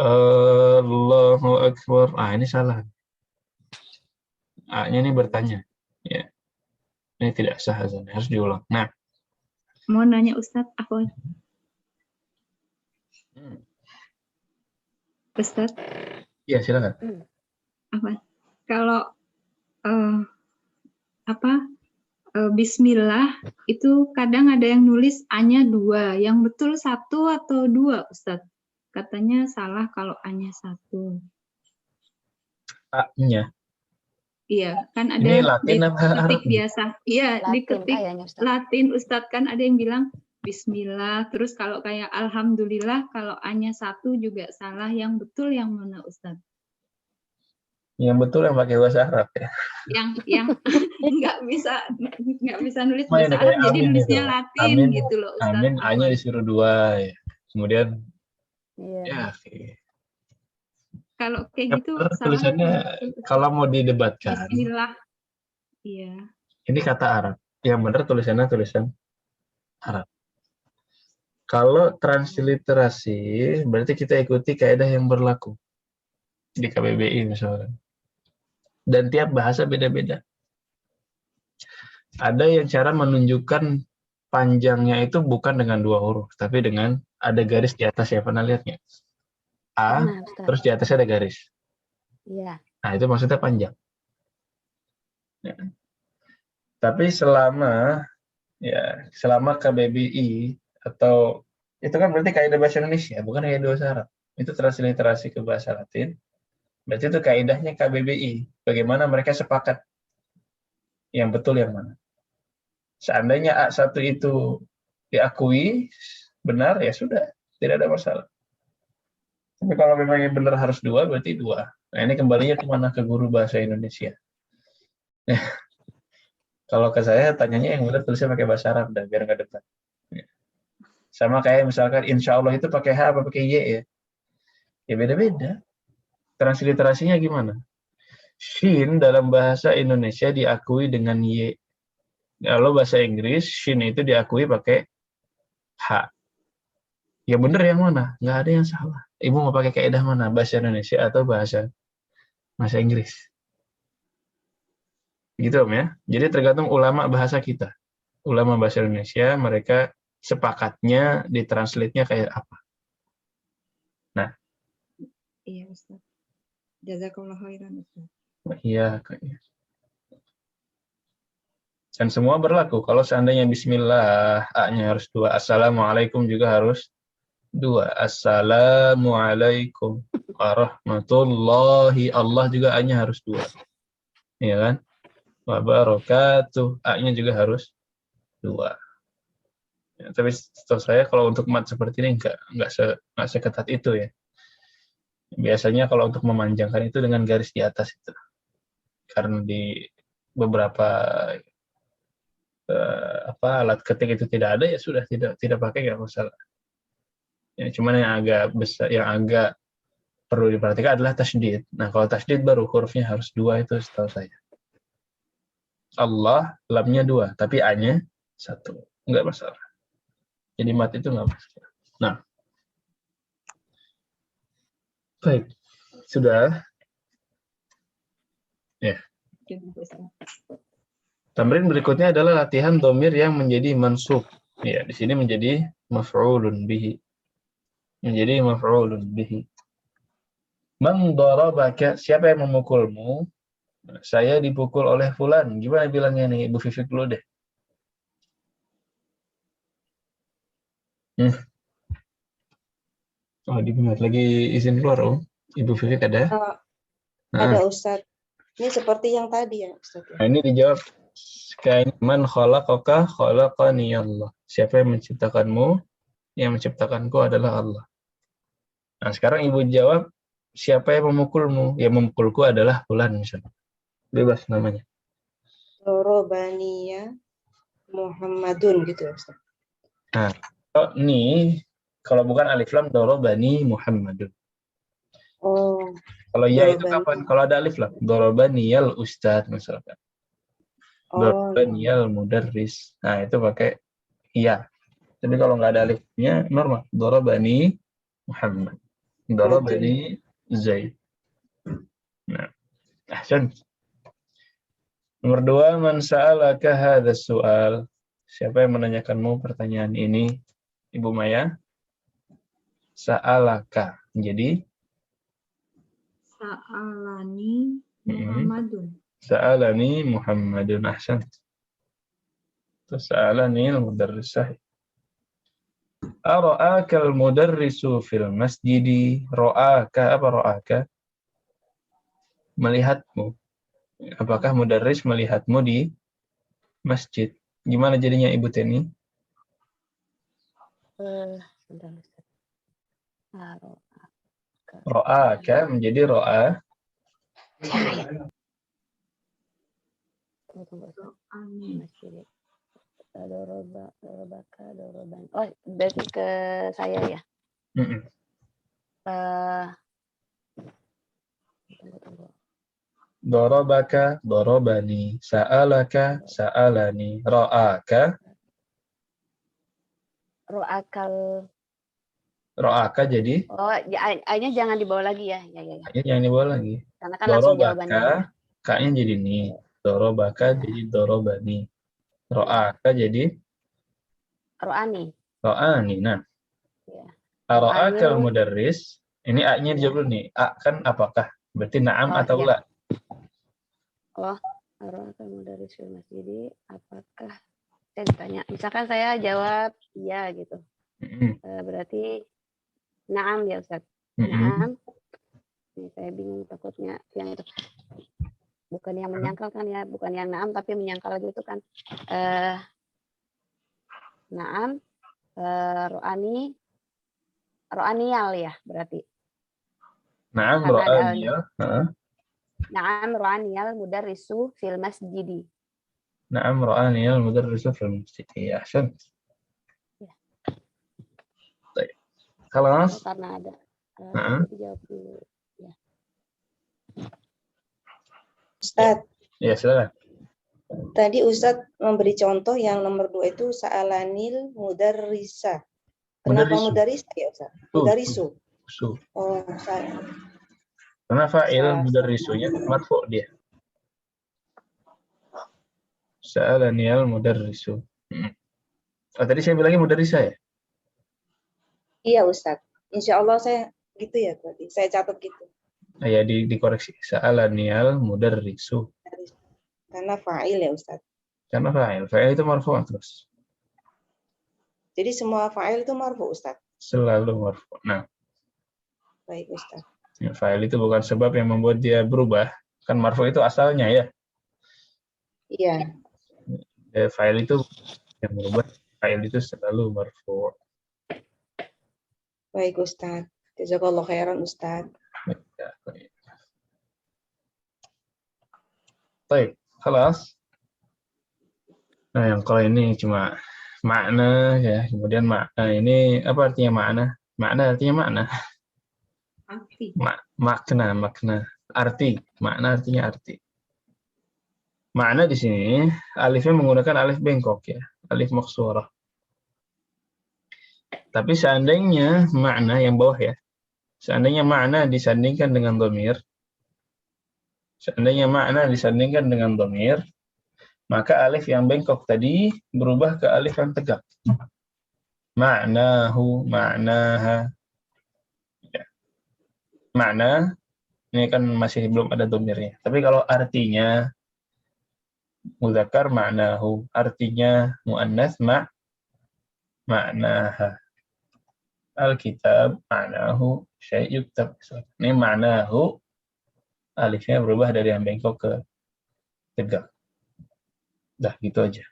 Allahu Akbar. Ini salah. A-nya ini bertanya. Ya. Ini tidak sah azannya, harus diulang. Nah. Mau nanya Ustadz, apa? Ustadz? Iya, silakan. Apa? Kalau Bismillah itu kadang ada yang nulis A-nya 2, yang betul 1 atau 2, Ustadz? Katanya salah kalau A-nya 1. A-nya? Iya, kan ada ini Latin apa Arab? Biasa. Iya, diketik Latin, Ustadz, kan ada yang bilang Bismillah. Terus kalau kayak Alhamdulillah, kalau A-nya 1 juga salah. Yang betul yang mana, Ustadz? Yang betul yang pakai bahasa Arab ya. Yang nggak bisa nulis Cuma bahasa yang Arab, kayak jadi amin nulisnya gitu. Latin Amin, gitu loh, Ustadz. amin, A-nya disuruh 2 ya. Kemudian Iya. ya oke. Kalau kayak Yang gitu benar salah. tulisannya kalau mau didebatkan, Bismillah. Iya. ini kata Arab. Yang benar tulisannya tulisan Arab. Kalau transliterasi, berarti kita ikuti kaidah yang berlaku di KBBI misalnya. Dan tiap bahasa beda-beda. Ada yang cara menunjukkan panjangnya itu bukan dengan 2 huruf, tapi dengan ada garis di atas, ya pernah lihatnya? A, Pernah, Ustaz. terus di atasnya ada garis. Iya. Nah, itu maksudnya panjang. Ya. Tapi selama KBBI atau itu kan berarti kaidah bahasa Indonesia, bukan kaidah bahasa Arab. Itu transliterasi ke bahasa Latin. Berarti itu kaidahnya KBBI. Bagaimana mereka sepakat yang betul yang mana. Seandainya A1 itu diakui benar, ya sudah, tidak ada masalah. Tapi kalau memang yang benar harus 2, berarti 2. Nah, ini kembalinya kemana? Ke guru bahasa Indonesia. Kalau ke saya, tanyanya yang benar tulisnya pakai bahasa Arab, dah, biar nggak debat. Sama kayak misalkan insya Allah itu pakai H apa pakai Y ya? Ya beda-beda. Transliterasinya gimana? Shin dalam bahasa Indonesia diakui dengan Y. Kalau bahasa Inggris, Shin itu diakui pakai H. Ya benar yang mana? Nggak ada yang salah. Ibu mau pakai kaidah mana? Bahasa Indonesia atau bahasa Inggris? Gitu Om ya. Jadi tergantung ulama bahasa kita. Ulama bahasa Indonesia, mereka sepakatnya ditranslate-nya kayak apa. Nah. Iya, Ustaz. Jazakallah khairan, Ustaz. Iya, kayaknya. Dan semua berlaku. Kalau seandainya bismillah, A-nya harus 2. Assalamualaikum juga harus 2. Assalamualaikum warahmatullahi. Allah juga A-nya harus 2. Iya kan? Wabarakatuh. A-nya juga harus 2. Ya, tapi setahu saya kalau untuk mat seperti ini nggak seketat itu ya. Biasanya kalau untuk memanjangkan itu dengan garis di atas itu. Karena di beberapa alat ketik itu tidak ada, ya sudah tidak pakai, nggak masalah. Ya, cuman yang agak besar, yang agak perlu diperhatikan adalah tasydid. Nah, kalau tasydid baru hurufnya harus 2 itu setahu saya. Allah, lamnya 2, tapi A-nya 1. Nggak masalah. Jadi mat itu nggak masalah. Nah, baik. Sudah. Ya. Tamrin berikutnya adalah latihan dhamir yang menjadi mansub. Ya, di sini menjadi maf'ulun bihi. Menjadi maf'ulun bihi. Man darabaka, siapa yang memukulmu? Saya dipukul oleh fulan. Gimana bilangnya nih, Ibu Fifik dulu deh. Oh, diminat lagi izin keluar, Om. Ibu Fifik ada? Ada, Ustaz. Ini seperti yang tadi ya, Ustaz. Nah, ini dijawab kayak man khalaqaka khalaqani Allah. Siapa yang menciptakanmu? Yang menciptakanku adalah Allah. Nah, sekarang Ibu jawab, siapa yang memukulmu? Yang memukulku adalah fulan misalnya. Bebas namanya. Dorobaniya Muhammadun gitu ya, Ustaz. Nah, kalau bukan alif lam, dorobani Muhammadun. Oh. Kalau ya itu kapan? Kalau ada alif lam, dorobaniyal ustadz misalkan. Dorobaniyal mudarris. Nah, itu pakai ya. Tapi kalau nggak ada alifnya, normal. Dorobani Muhammad. Dorobani Zaid. Nah, ahsan. Nomor 2, man sa'alaka hadzal su'al. Siapa yang menanyakanmu pertanyaan ini? Ibu Maya. Sa'alaka. Jadi Sa'alani Muhammadun. Sa'alani Muhammadun. Ahsan. Sa'alani al-mudarris sahih. Ara'aka al-mudarrisu fil masjidi. Ra'aka, apa ra'aka? Melihatmu. Apakah mudarris melihatmu di masjid? Gimana jadinya Ibu Teni? Bentar, Ustaz. Ro'aka menjadi ro'a. Tunggu, Ustaz. Amin. Masih dorobaka, doroban. Oh, berarti ke saya ya. Mm-mm. Tunggu. Dorobaka, dorobani, sa'alaka, sa'alani, ro'aka. Ro'akal. Ro'aka jadi Oh, A-nya jangan dibawa lagi ya. Ya. kayaknya jangan dibawa lagi. Karena kan langsung jawabannya. Dorobaka, K-nya jadi ni. Dorobaka jadi dorobani. Ro'aka jadi Ro'ani. ro'ani. Nah, Ya. ro'akal Ro'ani. mudarris. Ini A-nya dijawab dulu nih. A kan apakah? Berarti na'am atau iya. la? Oh, ro'akal mudarris fil masjid. Apakah? Saya ditanya. Misalkan saya jawab iya gitu. Berarti na'am ya Ustaz. Na'am. Ini saya bingung takutnya yang itu. Bukan yang menyangkal kan ya, bukan yang na'am tapi menyangkal gitu kan. Na'am, ro'aniyal ya berarti. Na'am ro'aniyal. Na'am ro'aniyal mudarrisu fil masjidi. Na'am ro'aniyal mudarrisu fil masjid. Ya, ahsan. Baik. Khalas. Karena ada. Dijawab dulu. Ya. Ustadz, Ya, silakan. tadi Ustadz memberi contoh yang nomor 2 itu sa'alanil mudarrisa. Kenapa mudarrisa ya Ustadz? Mudarisu. Oh, saya. Karena fa'il mudarrisunya marfu' dia. Sa'alaniyal mudarrisu. Oh, tadi saya bilangnya mudarrisa ya? Iya Ustadz. Insya Allah saya gitu ya berarti. Saya catat gitu. Ya, dikoreksi. Sa'alaniyal mudarrisu. Karena fa'il ya Ustadz. Karena fa'il. Fa'il itu marfu' terus. Jadi semua fa'il itu marfu Ustadz. Selalu marfu'. Nah. Baik Ustadz. Ya, fa'il itu bukan sebab yang membuat dia berubah. Kan marfu' itu asalnya ya. Iya. Fa'il itu yang berubah. Fa'il itu selalu marfu'. Baik Ustadz. Jazakallah khairan Ustadz. Baik, khalas. Nah, yang kalau ini cuma makna ya, kemudian makna ini apa artinya makna? Makna artinya makna. Arti. Makna, arti. Makna artinya arti. Makna di sini alifnya menggunakan alif bengkok ya, alif maksurah. Tapi seandainya makna yang bawah ya, seandainya makna disandingkan dengan dhamir, maka alif yang bengkok tadi berubah ke alif yang tegak. Ma'nahu, ma'naha. Ya. Makna, ini kan masih belum ada dhamirnya. Tapi kalau artinya, mudzakkar ma'nahu. Artinya mu'annats ma'naha. Alkitab ma'nahu syai' yuktab. Ini ma'nahu, alifnya berubah dari yang bengkok ke tegak. Dah, gitu aja.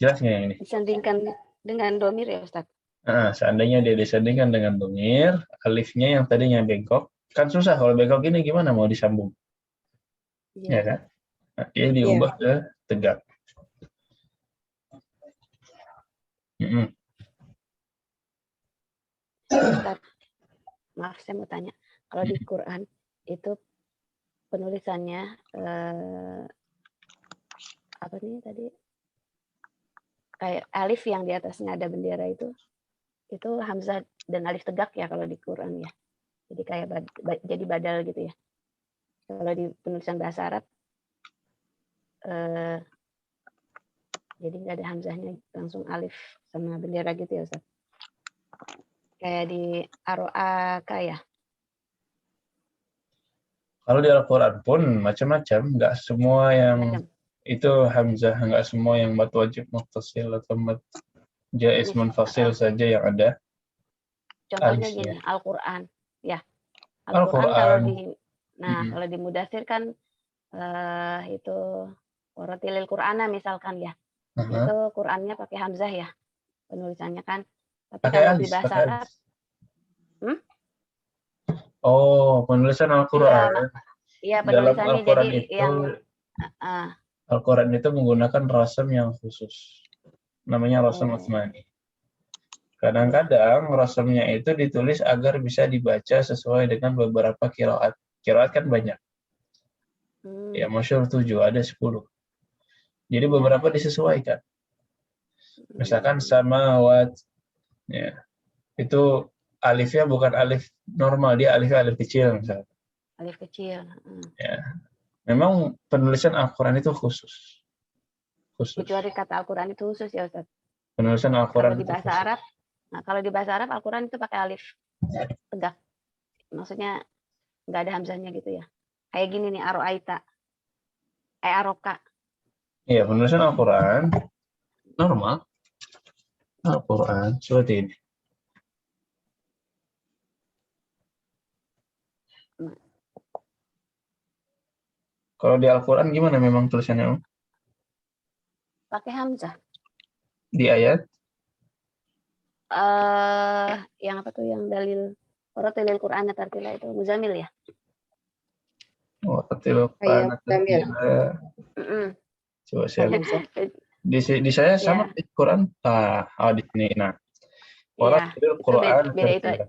Jelas nggak yang ini? Disandingkan dengan dhamir ya Ustaz? Seandainya dia disandingkan dengan dhamir, alifnya yang tadinya bengkok, kan susah kalau bengkok ini gimana mau disambung? Ya kan? Nah, dia diubah ke tegak. Ustaz, maaf saya mau tanya. Kalau di Quran itu penulisannya apa nih tadi? Kayak alif yang di atasnya ada bendera itu hamzah dan alif tegak ya kalau di Quran ya. Jadi kayak jadi badal gitu ya. Kalau di penulisan bahasa Arab jadi nggak ada hamzahnya, langsung alif sama bendera gitu ya Ustaz. Kayak di Aro'aka ya. Kalau di Al-Quran pun macam-macam, nggak semua yang itu hamzah, nggak semua yang mad wajib muttasil atau mad jaiz munfasil saja yang ada. Contohnya gini, Al-Quran ya. Al-Quran kalau kalau di Mudatsir kan itu Waratilil Qur'ana misalkan ya. Itu Qur'annya pakai hamzah ya. penulisannya kan. Tapi Pakai kalau di alis, bahasa pakai Arab, alis. Oh, penulisan Al-Quran. iya Dalam penulisannya Al-Quran jadi itu, yang Al-Quran itu menggunakan rasam yang khusus. Namanya rasam oh, Utsmani. Kadang-kadang rasamnya itu ditulis agar bisa dibaca sesuai dengan beberapa qiraat. Qiraat kan banyak. Ya, masyhur 7, ada 10. Jadi iya. beberapa disesuaikan. Misalkan samawat, ya, itu alifnya bukan alif normal, dia alif kecil misalnya. Alif kecil. Ya. Memang penulisan Al-Quran itu khusus. Kecuali kata Al-Quran itu khusus ya Ustaz. Penulisan Kalau Al-Quran di itu bahasa khusus. Arab, nah kalau di bahasa Arab Al-Quran itu pakai alif tegak. Maksudnya nggak ada hamzahnya gitu ya. Kayak gini nih, aro'aita. Aroka. Iya, penulisan Al-Quran normal. Al-Quran seperti ini. Kalau di Al-Quran gimana memang tulisannya? Pakai hamzah. Di ayat? Yang apa tuh yang dalil Quratilil Qur'an tartila itu Muzamil ya? Oh, Quratilil Qur'an tartila. Coba saya lihat. Di saya sama di Quran. Di sini. Nah, Quratilil Qur'an tartila.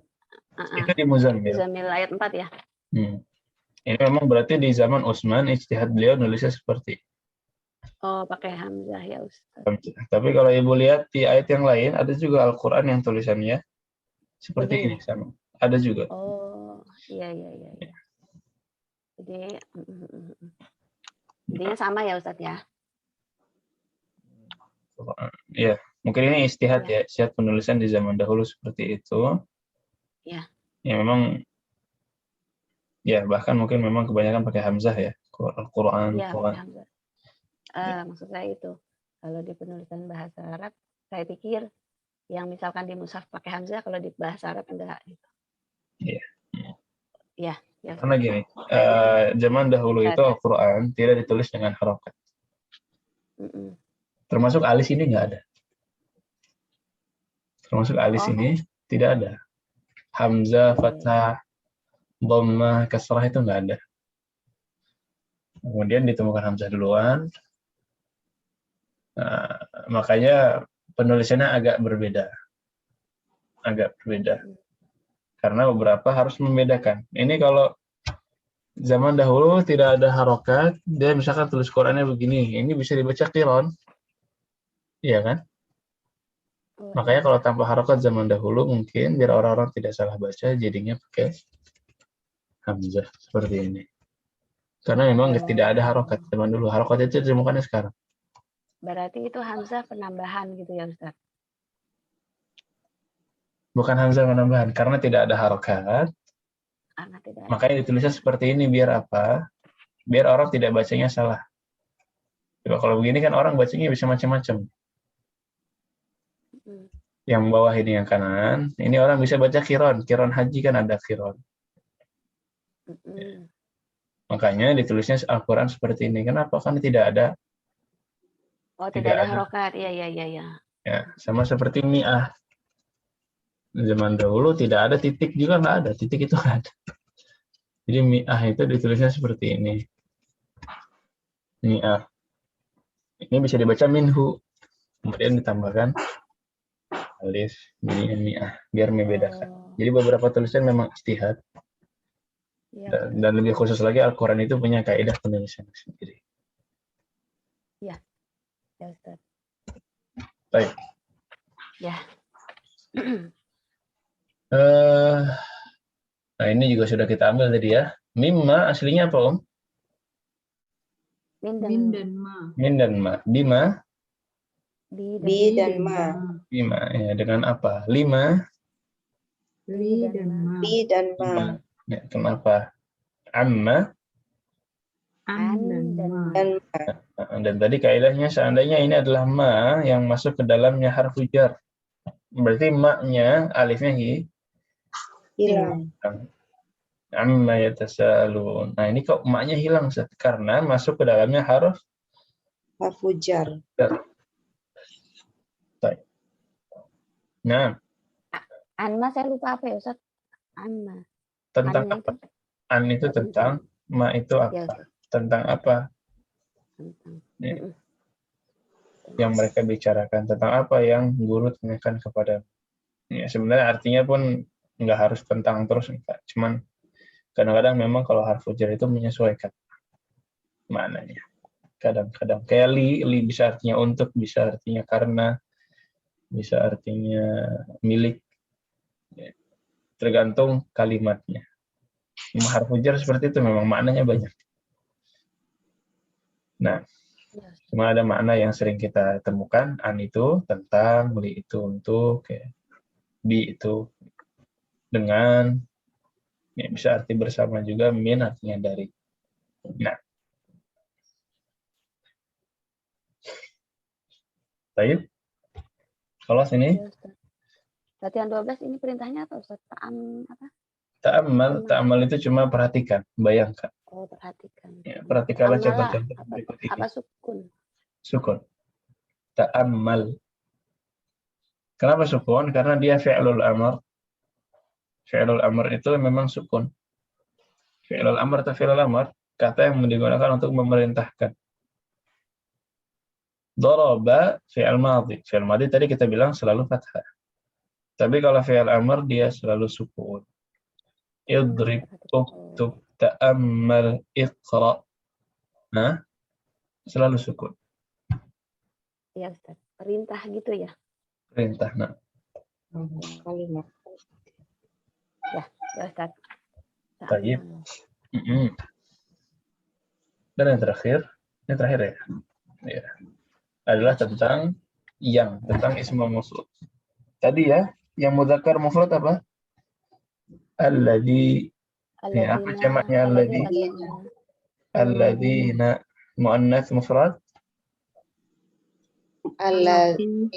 Itu di Muzamil. Muzamil ayat 4 ya. Ini memang berarti di zaman Utsman ijtihad beliau nulisnya seperti. Oh, pakai hamzah ya Ustaz. Tapi kalau Ibu lihat di ayat yang lain ada juga Al-Qur'an yang tulisannya seperti ini sama. Ada juga. Oh, iya. Jadi intinya sama ya Ustaz ya. Iya, mungkin ini ijtihad ya, ijtihad penulisan di zaman dahulu seperti itu. Iya. Ya memang ya bahkan mungkin memang kebanyakan pakai hamzah ya, Al-Qur'an. Iya, pakai hamzah. Maksud saya itu kalau di penulisan bahasa Arab saya pikir yang misalkan di mushaf pakai hamzah, kalau di bahasa Arab enggak gitu. Iya. Ya, karena gini, zaman dahulu itu Al-Quran tidak ditulis dengan harokat. Termasuk alis ini nggak ada. Termasuk alis ini tidak ada. Hamzah, fathah, dhammah, kasrah itu nggak ada. Kemudian ditemukan hamzah duluan. Makanya penulisannya agak berbeda. Karena beberapa harus membedakan. Ini kalau zaman dahulu tidak ada harokat, dia misalkan tulis Qurannya begini, ini bisa dibaca qiron. Iya kan? Makanya kalau tanpa harokat zaman dahulu mungkin biar orang-orang tidak salah baca, jadinya pakai hamzah seperti ini. Karena memang tidak ada harokat zaman dulu. Harokat itu ditemukannya sekarang. Berarti itu hamzah penambahan gitu ya Ustaz? Bukan hamzah penambahan, karena tidak ada harokat. Makanya ditulisnya seperti ini, biar apa? Biar orang tidak bacanya salah. Coba kalau begini kan orang bacanya bisa macam-macam. Yang bawah ini yang kanan, ini orang bisa baca qiron. Qiron haji kan ada qiron. Makanya ditulisnya Al-Quran seperti ini. Kenapa? Karena tidak ada. Tidak ada harokat. Iya. Ya, sama seperti mi'ah. Zaman dahulu tidak ada titik juga, nggak ada. Titik itu nggak ada. Jadi mi'ah itu ditulisnya seperti ini. Mi'ah. Ini bisa dibaca minhu. Kemudian ditambahkan alif, mi'ah. Biar membedakan. Jadi beberapa tulisan memang ijtihad. Dan lebih khusus lagi Al-Quran itu punya kaidah penulisan sendiri. Iya. Ya Ustaz. Baik. Ya. Nah ini juga sudah kita ambil tadi ya. Mimma aslinya apa Om? Min dan ma. Min dan ma. Bima? Bi dan ma. Bima. Ya, dengan apa? Lima? Li dan ma. Bi dan ma. Ya, kenapa? Amma? An dan ma. Dan tadi kaidahnya seandainya ini adalah ma yang masuk ke dalamnya harfu jar. Berarti ma-nya alifnya hilang. Amma yatasalun. Nah, ini kok ma-nya hilang karena masuk ke dalamnya harfu jar. Nah, Anma saya lupa apa ya Ustaz? Anma. tentang Annya apa? itu An itu tentang, ma itu ya apa? Ustaz. Tentang apa? Tentang. Ya. Yang mereka bicarakan tentang apa yang guru tanyakan kepada. Ya, sebenarnya artinya pun nggak harus tentang terus, enggak. Cuman kadang-kadang memang kalau harfu jar itu menyesuaikan maknanya. Kadang-kadang kayak li bisa artinya untuk, bisa artinya karena, bisa artinya milik. Ya, tergantung kalimatnya. Harfu jar seperti itu memang maknanya banyak. Nah, cuma ada makna yang sering kita temukan, an itu tentang, li itu untuk, ya. Bi itu dengan, ya, bisa arti bersama juga, min artinya dari. Nah, baik. Kalau sini Ya, Ustaz. Latihan 12 ini perintahnya apa Ustaz? Apa? ta'amal itu cuma perhatikan, bayangkan. Oh, perhatikan. Ya, perhatikanlah Ta'amala, contoh-contoh berikut ini. apa sukun? Sukun. Ta'ammal. Kenapa sukun? Karena dia fi'lul amr. Fi'lul amr itu memang sukun. Fi'lul amr atau fi'lul amr, kata yang digunakan untuk memerintahkan. Daraba fi'il madhi. Fi'il madhi tadi kita bilang selalu fathah. Tapi kalau fi'il amr dia selalu sukun. Idrib, uktub, ta'ammal, iqra. Nah, selalu sukun. Iya Ustaz. Perintah gitu ya. Perintah. Nah. Kalimat. Ya Ustaz. Baik. Dan yang terakhir ya. Ya. Adalah tentang tentang ismu mausul. Tadi ya, yang mudzakkar mufrad apa? Alladzi. Ya, apa jamaknya alladzi? Alladzina. Muannats mufrad? Allati.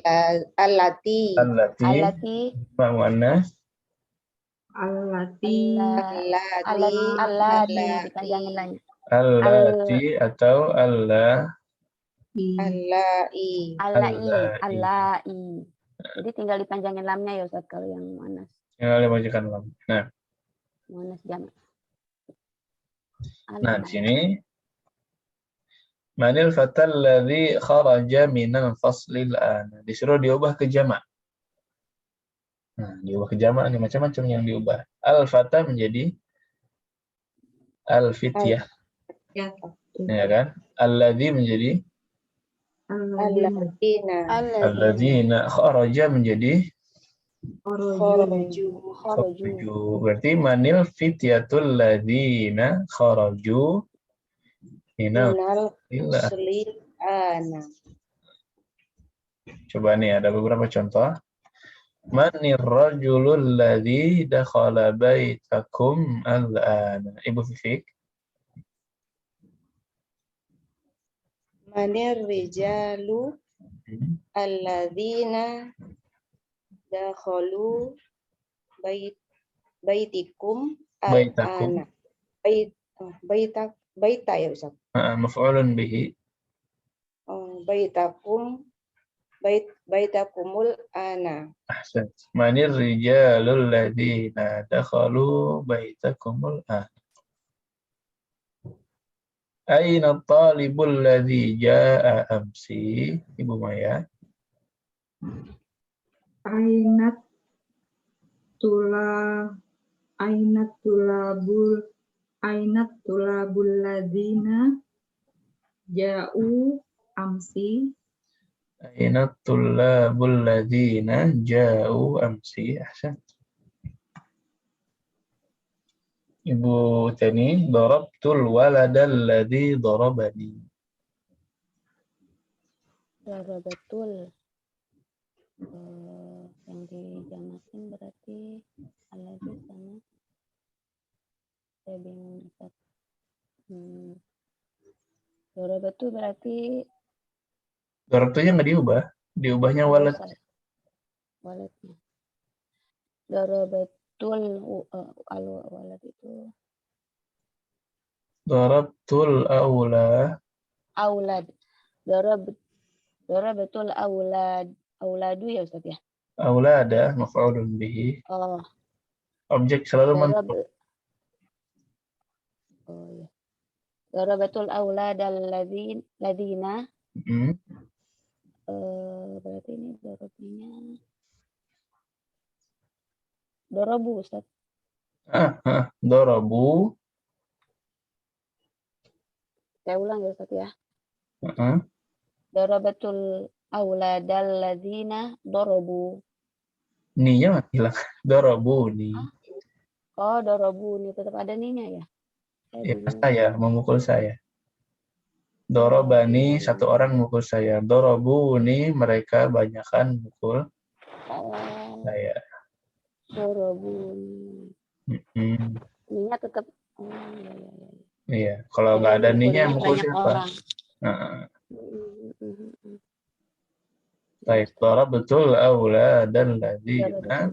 Muannats? Allati. Allati dipanjangin lainnya. Allati atau Allah. Allai. Jadi tinggal dipanjangin lamnya ya Ustaz kalau yang muannas. Tinggal dibacakan lam. Nah. Muannas jamak. Nah, di sini manil fatal ladzi kharaja minal faslil an. Disuruh diubah ke jamak. Nah, diubah ke jamak nih, macam-macam yang diubah. Al-fata menjadi al-fityah. Ya. Ya kan? Alladzi menjadi alladzina. Kharaja menjadi kharaju. Berarti manil fityatul ladzina kharaju minal faslil an. Coba nih ada beberapa contoh. Manir rajulul ladzi dakhala baitakum al-ana. Ibu Fifik. Manir rijalu alladzina dakhalu baitikum al-ana. Baita ya Ustaz. Maf'ulun bihi. Baitakumul ana. Ahsan. Manir rijalul ladzina dakhalu baitakumul ana. Aina talibul ladzi jaa amsi? Ibu Maya. Ainat tulabul ladzina ja'u amsi. Aina tullabul ladzina ja'u amsi. Ahsan. Ibu Tani, darabtul waladal ladzi darabani. Darabatul. Yang dijamakin berarti alladzi sama. Saya bingung Ustaz. Darabatul berarti Darabtunya nggak diubah. Diubahnya walad. Waladnya. Darabatul al-walad itu. Darabtul aula. Aulad. Darabatul aulad. Auladu ya Ustaz ya? Aulada maf'ulun bihi. Oh, Objek selalu darab. mansub. Oh ya. Darabatul auladal ladzina. Berarti ini darabnya. Darabu, Ustaz. Darabu. Saya ulang ya, Ustaz ya. Uh-uh. Darabatul auladal ladzina darabu. Ninya hilang. Darabu ni. Oh, darabu ni tetap ada ninya ya? Saya memukul saya. Dorobani satu orang mukul saya. Dorobuni mereka banyakan mukul saya. Dorobuni. Ninya tetap. Oh, iya. Iya, kalau nggak ada ninya mukul siapa? Baik, betul aula dan ladina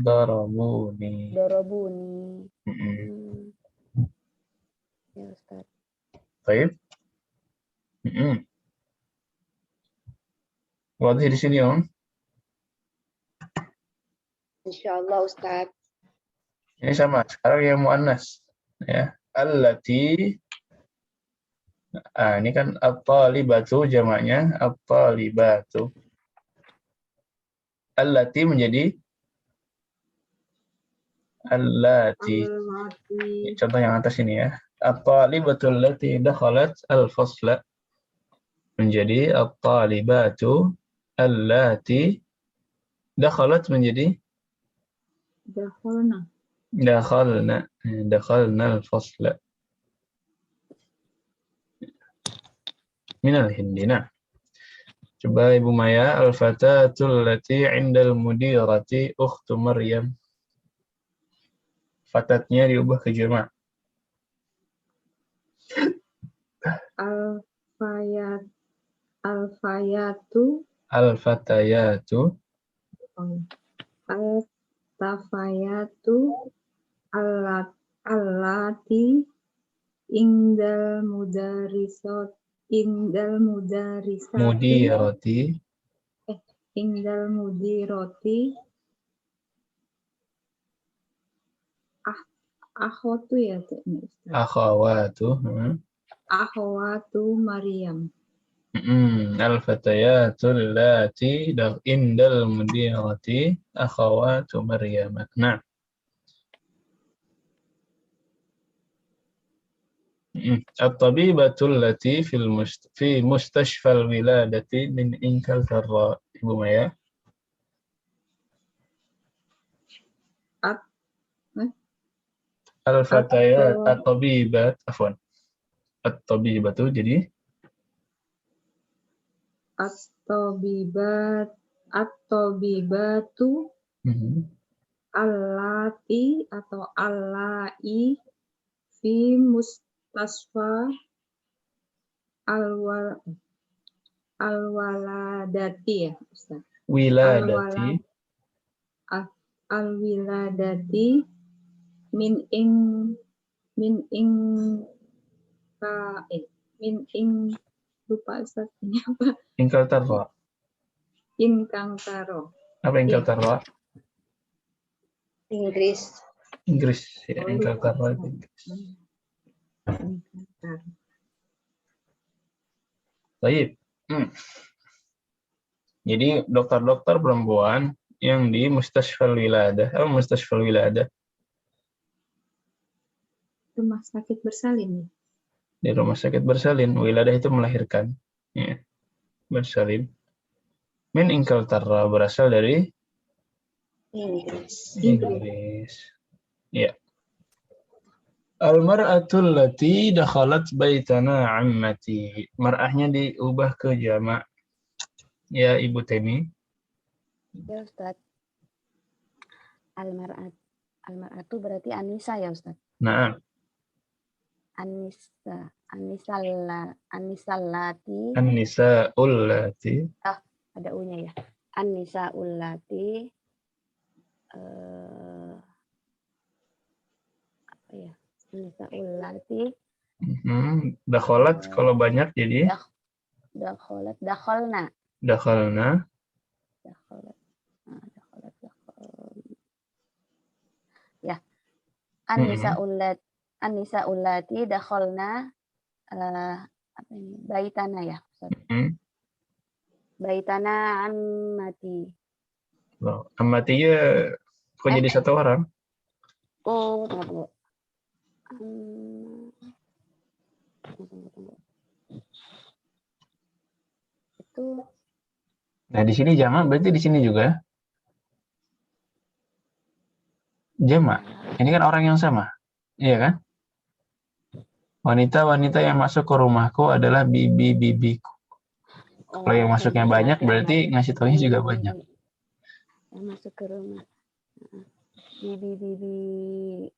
dorobuni. Dorobuni. Ya, Ustaz. Baik. Wadah di sini, Om. Insyaallah, Ustaz. Ini sama. Sekarang yang muannas, ya. Allati. Ini kan at-talibatu jamaknya at-talibatu. Allati menjadi allati. Contoh yang atas ini ya. At-talibatu allati dakhalat al-fasla menjadi at-talibatu allati dakhalat menjadi dakhalna al-fasla min al-hindina. Coba Ibu Maya, al-fatatul lati 'indal mudirati ukhtu Maryam. Fatatnya diubah ke jamak. Al-fatayatu allati indal mudirati akhwatu ya akhwatu Maryam. Al-fatayatul lati indal mudirati akhawatu Maryam. Nah. At-tabibatul lati fi mustashfal wiladati min Inglaterra. Ibu Maya. Al-fatayat at-tabibat afwan. At-tabibatu jadi At-tabibatu allati atau allai fi mustasfa al-waladati ya Ustaz. Wiladati. Al-wiladati min lupa Ustaz ini apa? Inglaterra. Inglaterra. Apa Inglaterra? Inggris. Ya, Inglaterra itu Inggris. Baik. Jadi dokter-dokter perempuan yang di Mustashfal Wiladah. Apa Mustashfal Wiladah? Rumah sakit bersalin. Di rumah sakit bersalin. Wiladah itu melahirkan. Ya. Bersalin. Min Inglaterra berasal dari Inggris. Ya. Al-mar'atul lati dakhalat baitana ammati. Mar'ahnya diubah ke jamak. Ya, Ibu Temi. Ya, Ustaz. Al-mar'atu berarti Anissa ya, Ustaz? Nah. Annisallati. Annisa'ullati. Ada U-nya ya. Annisa'ullati. Apa ya? Annisa'ullati. Dakhalat kalau banyak jadi dakhalna. Dakhalna. dakhalat. Dakhalat. Ya. An-nisa ullati dakhalna apa ini? Baitana ya, Ustaz. Baitana ammati. Loh, ammatinya kok jadi satu orang? Oh, tunggu. Tunggu. Itu. Nah, di sini jamak berarti di sini juga jamak. Ini kan orang yang sama. Iya kan? Wanita-wanita yang masuk ke rumahku adalah bibi-bibiku. Kalau yang masuknya banyak berarti ngasih taunya juga banyak. Yang masuk ke rumah. Bibi.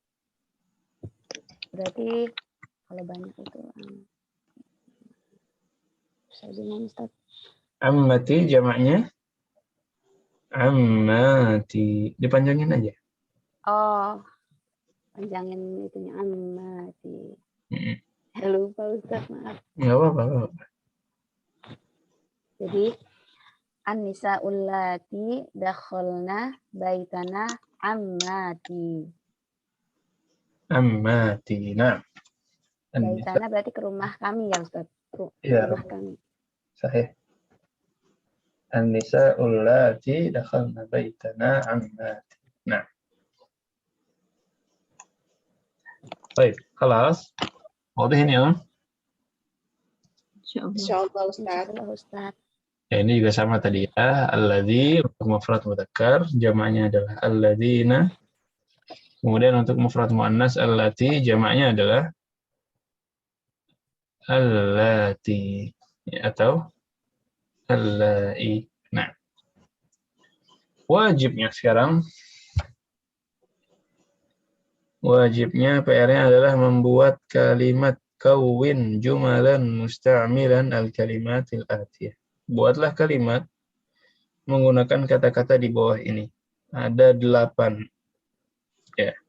Berarti kalau banyak itu saya bingung, Ustaz. Ammati jamaknya ammati. Dipanjangin aja. Oh, panjangin itunya ammati. Lupa Ustaz, maaf. Nggak apa-apa. Jadi an-nisa ullati dakhalna baitana ammati. Ammati. Nah. Baitana berarti ke rumah kami ya Ustaz. Iya. Rumah kami. Sahih. An-nisa ullati dakhalna baitana ammati. Nah. Baik, خلاص. واضح ini ya? Insyaallah Ustaz. Ustaz. Ya, ini juga sama tadi ya. Alladzi untuk mufrad mudzakkar, jamaknya adalah alladzina. Kemudian untuk mufrad muannas allati, jamaknya adalah allati atau allai. Nah, wajibnya sekarang, wajibnya PR-nya adalah membuat kalimat kawin jumalan musta'milan al-kalimatil atiyah. Buatlah kalimat menggunakan kata-kata di bawah ini. Ada 8. Ya.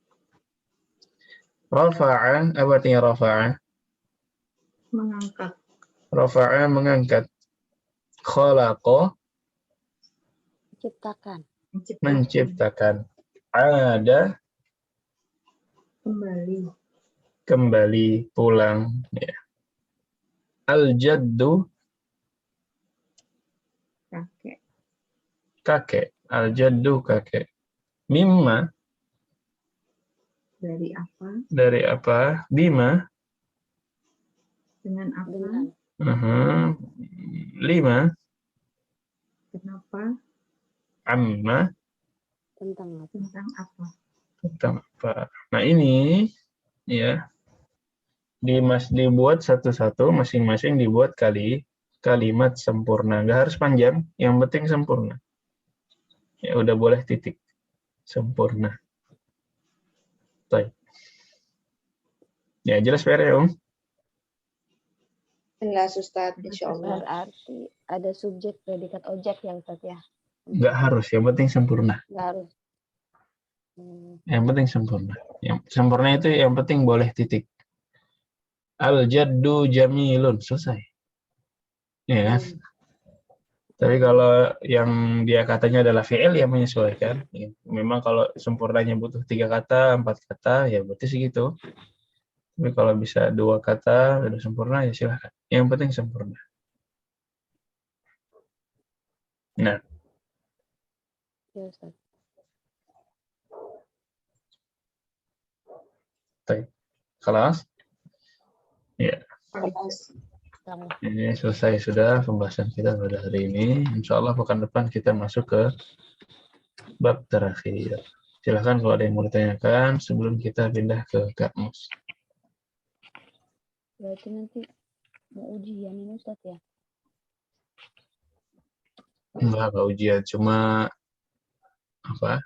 Rafa'a, apa artinya rafa'a? Mengangkat. Rafa'a mengangkat. Khalaqa menciptakan. Ada kembali pulang. Ya. Al-jaddu kakek. Al-jaddu kakek. Mimma dari apa? Bima dengan apa? Lima Kenapa? Amma Tentang apa? Tentang apa? Nah, ini ya dibuat satu-satu, masing-masing dibuat kalimat sempurna. Nggak harus panjang, yang penting sempurna. Ya udah boleh titik. Sempurna. Baik. Ya jelas PR ya, Jelas Ustaz, insyaallah. Berarti ada subjek, predikat, objek ya Ustaz ya? Nggak harus, yang penting sempurna. Nggak harus. Yang penting sempurna. Yang sempurna itu yang penting boleh titik. Al-jaddu jamilun, selesai. Ya kan? Tapi kalau yang dia katanya adalah fi'il, ya menyesuaikan. Ya. Memang kalau sempurnanya butuh 3 kata, 4 kata, ya berarti segitu. Tapi kalau bisa 2 kata, udah sempurna, ya silahkan. Yang penting sempurna. Nah. Ya, Ustaz. Baik. Kelas? Ya. Ini selesai sudah pembahasan kita pada hari ini. Insya Allah pekan depan kita masuk ke bab terakhir. Silahkan kalau ada yang mau ditanyakan sebelum kita pindah ke kamus. Berarti nanti mau ujian ini Ustaz ya? Enggak ujian, cuma apa?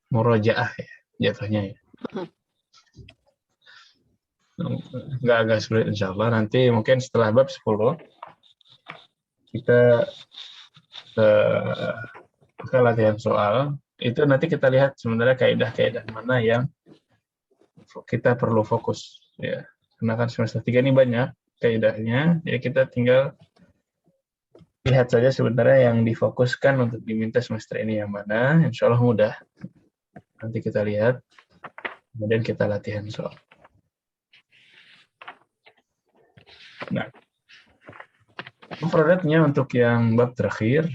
Murojaah ya, jatuhnya ya. Enggak agak sulit insya Allah. Nanti mungkin setelah bab 10 kita ke latihan soal. Itu nanti kita lihat sebenarnya kaidah-kaidah mana yang kita perlu fokus ya. Karena kan semester 3 ini banyak kaidahnya, ya kita tinggal Lihat saja sebenarnya yang difokuskan untuk diminta semester ini yang mana. Insya Allah mudah. Nanti kita lihat. Kemudian kita latihan soal. Nah, mufradatnya untuk yang bab terakhir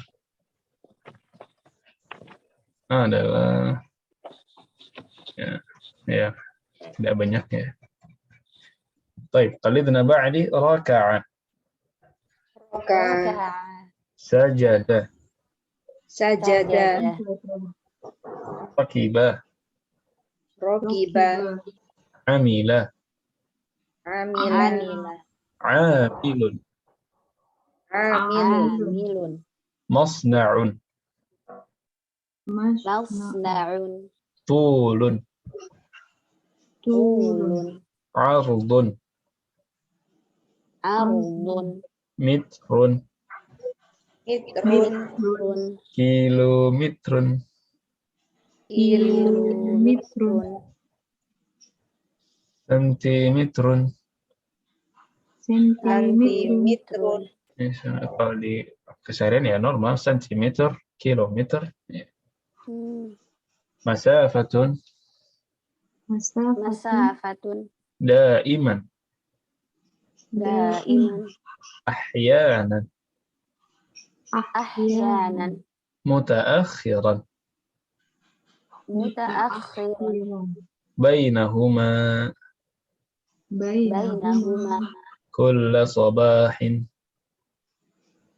adalah ya tidak banyak ya. Baik, qalidna ba'di raka'a. Sajada. Sajada. Rakiba. Rokiba. Amila. Amila. Amilun. Amilun. Masna'un. Masna'un. Tulun. Tulun. Ardun. Ardun. Mitrun. Mitrun. Kilometrun. Kilometrun. Sentimetrun. Santimetrun. Kalau di keseharian ya normal, sentimeter, kilometer. Ya. Masafatun. Masafatun. Daiman. Daiman. Ahyanan. Ahyanan. Mutaakhiran. Mutaakhiran. Bainahuma. Bainahuma. Kulla sabahin.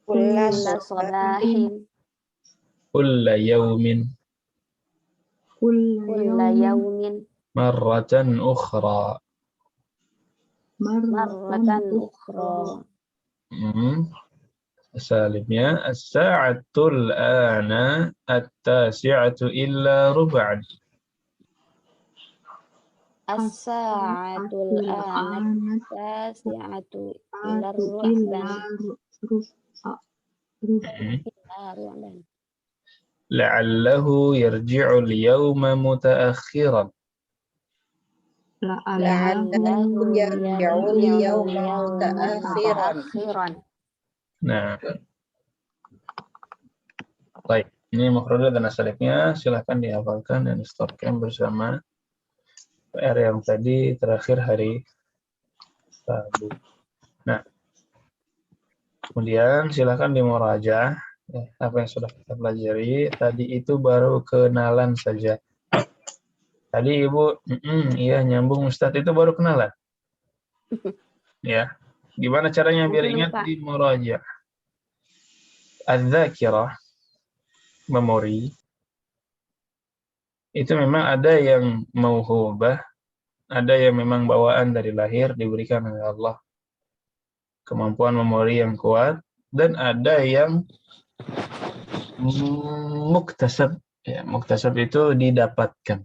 Kulla Sabahin. Kulla yawmin. Kulla yaumin. Marratan ukhra. Marratan ukhra. Salimnya as-sa'atul ana at-tasi'atu illa rub'an. As-sa'atul anat tasi'atu ila ru'ban. La'allahu yarji'u al-yawma mutaakhiran. La'allahu yarji'u al-yawma mutaakhiran. Nah, baik. Ini mufradat dan asalibnya. Silahkan dihafalkan dan stopkan bersama PR yang tadi terakhir hari Rabu. Nah, kemudian silahkan dimurajaah apa yang sudah kita pelajari. Tadi itu baru kenalan saja. Tadi Ibu, iya nyambung Ustadz, itu baru kenalan. Ya, gimana caranya biar ingat? Dimurajaah. Az-zakirah, memori, itu memang ada yang mauhubah, ada yang memang bawaan dari lahir diberikan oleh Allah, kemampuan memori yang kuat, dan ada yang muktasab. Ya, muktasab itu didapatkan.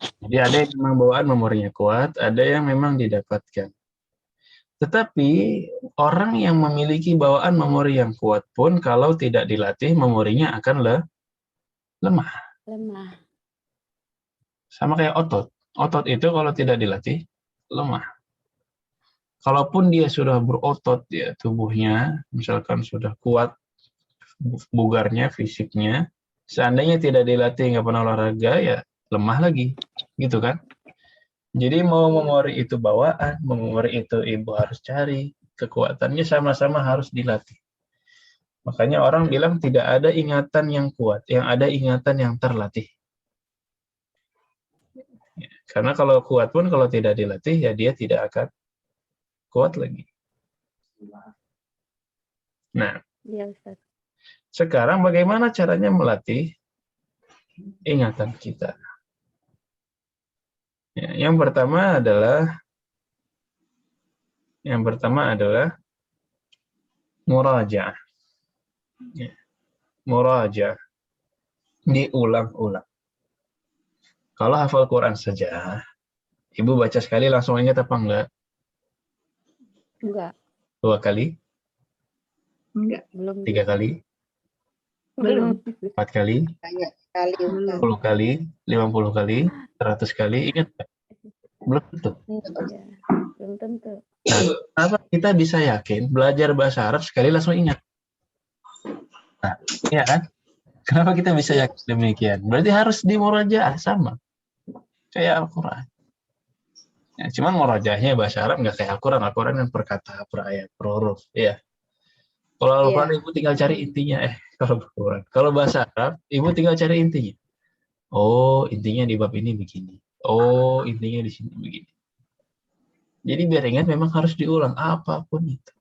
Jadi ada yang memang bawaan memorinya kuat, ada yang memang didapatkan. Tetapi orang yang memiliki bawaan memori yang kuat pun kalau tidak dilatih memorinya akan lemah. Sama kayak otot. Otot itu kalau tidak dilatih lemah. Kalaupun dia sudah berotot ya tubuhnya, misalkan sudah kuat bugarnya, fisiknya, seandainya tidak dilatih, nggak pernah olahraga ya lemah lagi, gitu kan? Jadi mau memori itu bawaan, mau memori itu ibu harus cari, kekuatannya sama-sama harus dilatih. Makanya orang bilang tidak ada ingatan yang kuat, yang ada ingatan yang terlatih. Karena kalau kuat pun kalau tidak dilatih ya dia tidak akan kuat lagi. Nah, ya, Ustaz. Sekarang bagaimana caranya melatih ingatan kita? Ya, yang pertama adalah murajaah. Ya, murajaah. Diulang-ulang. Kalau hafal Quran saja, Ibu baca sekali langsung ingat apa enggak? Enggak. 2 kali? Enggak. Belum. 3 kali? Belum. 4 kali? Banyak kali. 10 kali? 50 kali? 100 kali? Ingat enggak? Belum tentu. Ya, belum belum tentu. Nah, kenapa kita bisa yakin belajar bahasa Arab sekali langsung ingat? Nah, iya kan? Kenapa kita bisa yakin demikian? Berarti harus dimurajaah sama kayak Al-Quran. Ya, cuman murajaahnya bahasa Arab nggak kayak Al-Quran. Al-Quran kan per kata, per ayat, per huruf. Iya. Kalau Al-Quran ibu tinggal cari intinya. Kalau bahasa Arab, ibu tinggal cari intinya. Oh, intinya di bab ini begini. Oh, intinya di sini begini. Jadi biar ingat memang harus diulang apapun itu.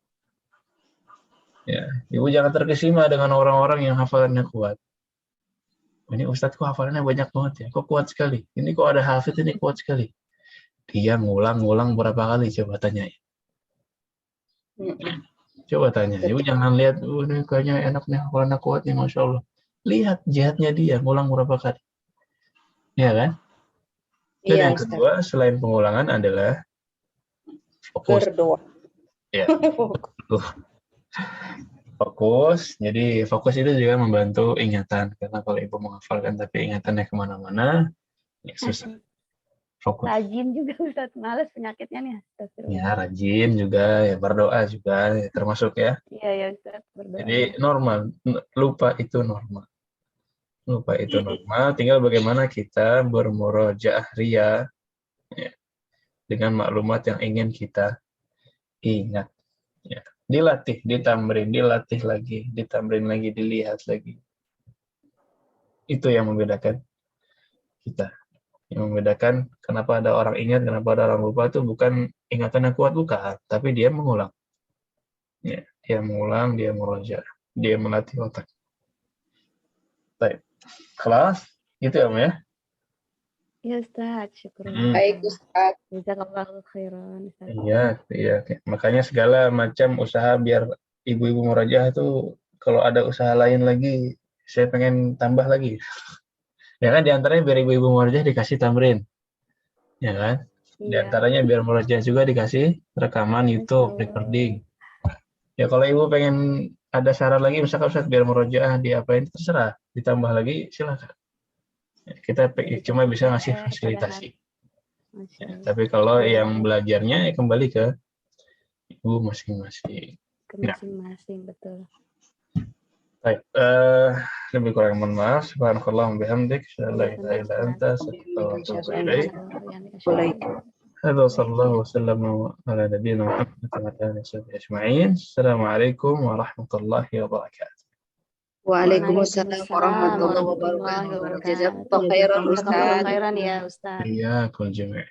Ya, ibu jangan terkesima dengan orang-orang yang hafalannya kuat. Ini Ustadz kok hafalannya banyak banget ya, kok kuat sekali. Ini kok ada hafid ini kuat sekali. Dia ngulang-ngulang berapa kali, coba tanyain. Coba tanya, ibu jangan lihat, ini kayaknya enak nih hafalannya kuat nih, Masya Allah. Lihat jihadnya dia, ngulang berapa kali. Ya kan? Dan yang kedua, selain pengulangan adalah fokus. Berdoa. Ya. Fokus, jadi fokus itu juga membantu ingatan. Karena kalau ibu menghafalkan tapi ingatannya kemana-mana, ya susah. Fokus. Rajin juga Ustaz, males penyakitnya nih. Ya, rajin juga, ya berdoa juga, ya, termasuk ya. Iya ya Ustaz, berdoa. Jadi normal, lupa itu normal. Lupa itu normal, tinggal bagaimana kita bermurojaah ria ya, dengan maklumat yang ingin kita ingat. Ya. Dilatih, ditamrin, dilatih lagi, ditamrin lagi, dilihat lagi. Itu yang membedakan kita. Yang membedakan kenapa ada orang ingat, kenapa ada orang lupa itu bukan ingatan yang kuat, bukan. Tapi dia mengulang. Ya, dia mengulang, dia murojaah, dia melatih otak. Baik. Kelas, gitu ya, ya? Iya Ustaz, syukur. Baik Ustaz. Jazakallahu khairan Ustaz. Iya. Makanya segala macam usaha biar ibu-ibu murojaah itu kalau ada usaha lain lagi, saya pengen tambah lagi. Ya kan diantaranya biar ibu-ibu murojaah dikasih tamrin. Ya kan? Diantaranya biar murojaah juga dikasih rekaman YouTube, recording. Ya kalau ibu pengen ada syarat lagi, misalkan Ustaz biar murojaah diapain, terserah. Ditambah lagi, silakan. Kita cuma bisa ngasih fasilitasi. Ya, tapi kalau yang belajarnya ya kembali ke ibu masing-masing. Ke masing-masing, betul. Baik, lebih kurang mohon maaf. Subhanallah bihamdik, la ilaha illa anta, astaghfiruka wa atubu ilaik. Hadza sallallahu wasallam ala nabiyyina Muhammad wa ala alihi wa ajma'in. Assalamualaikum warahmatullahi wabarakatuh. Waalaikumsalam warahmatullahi wabarakatuh. Jazakallahu khairan Ustaz. Khairan ya Ustaz. Iya, kul jami'.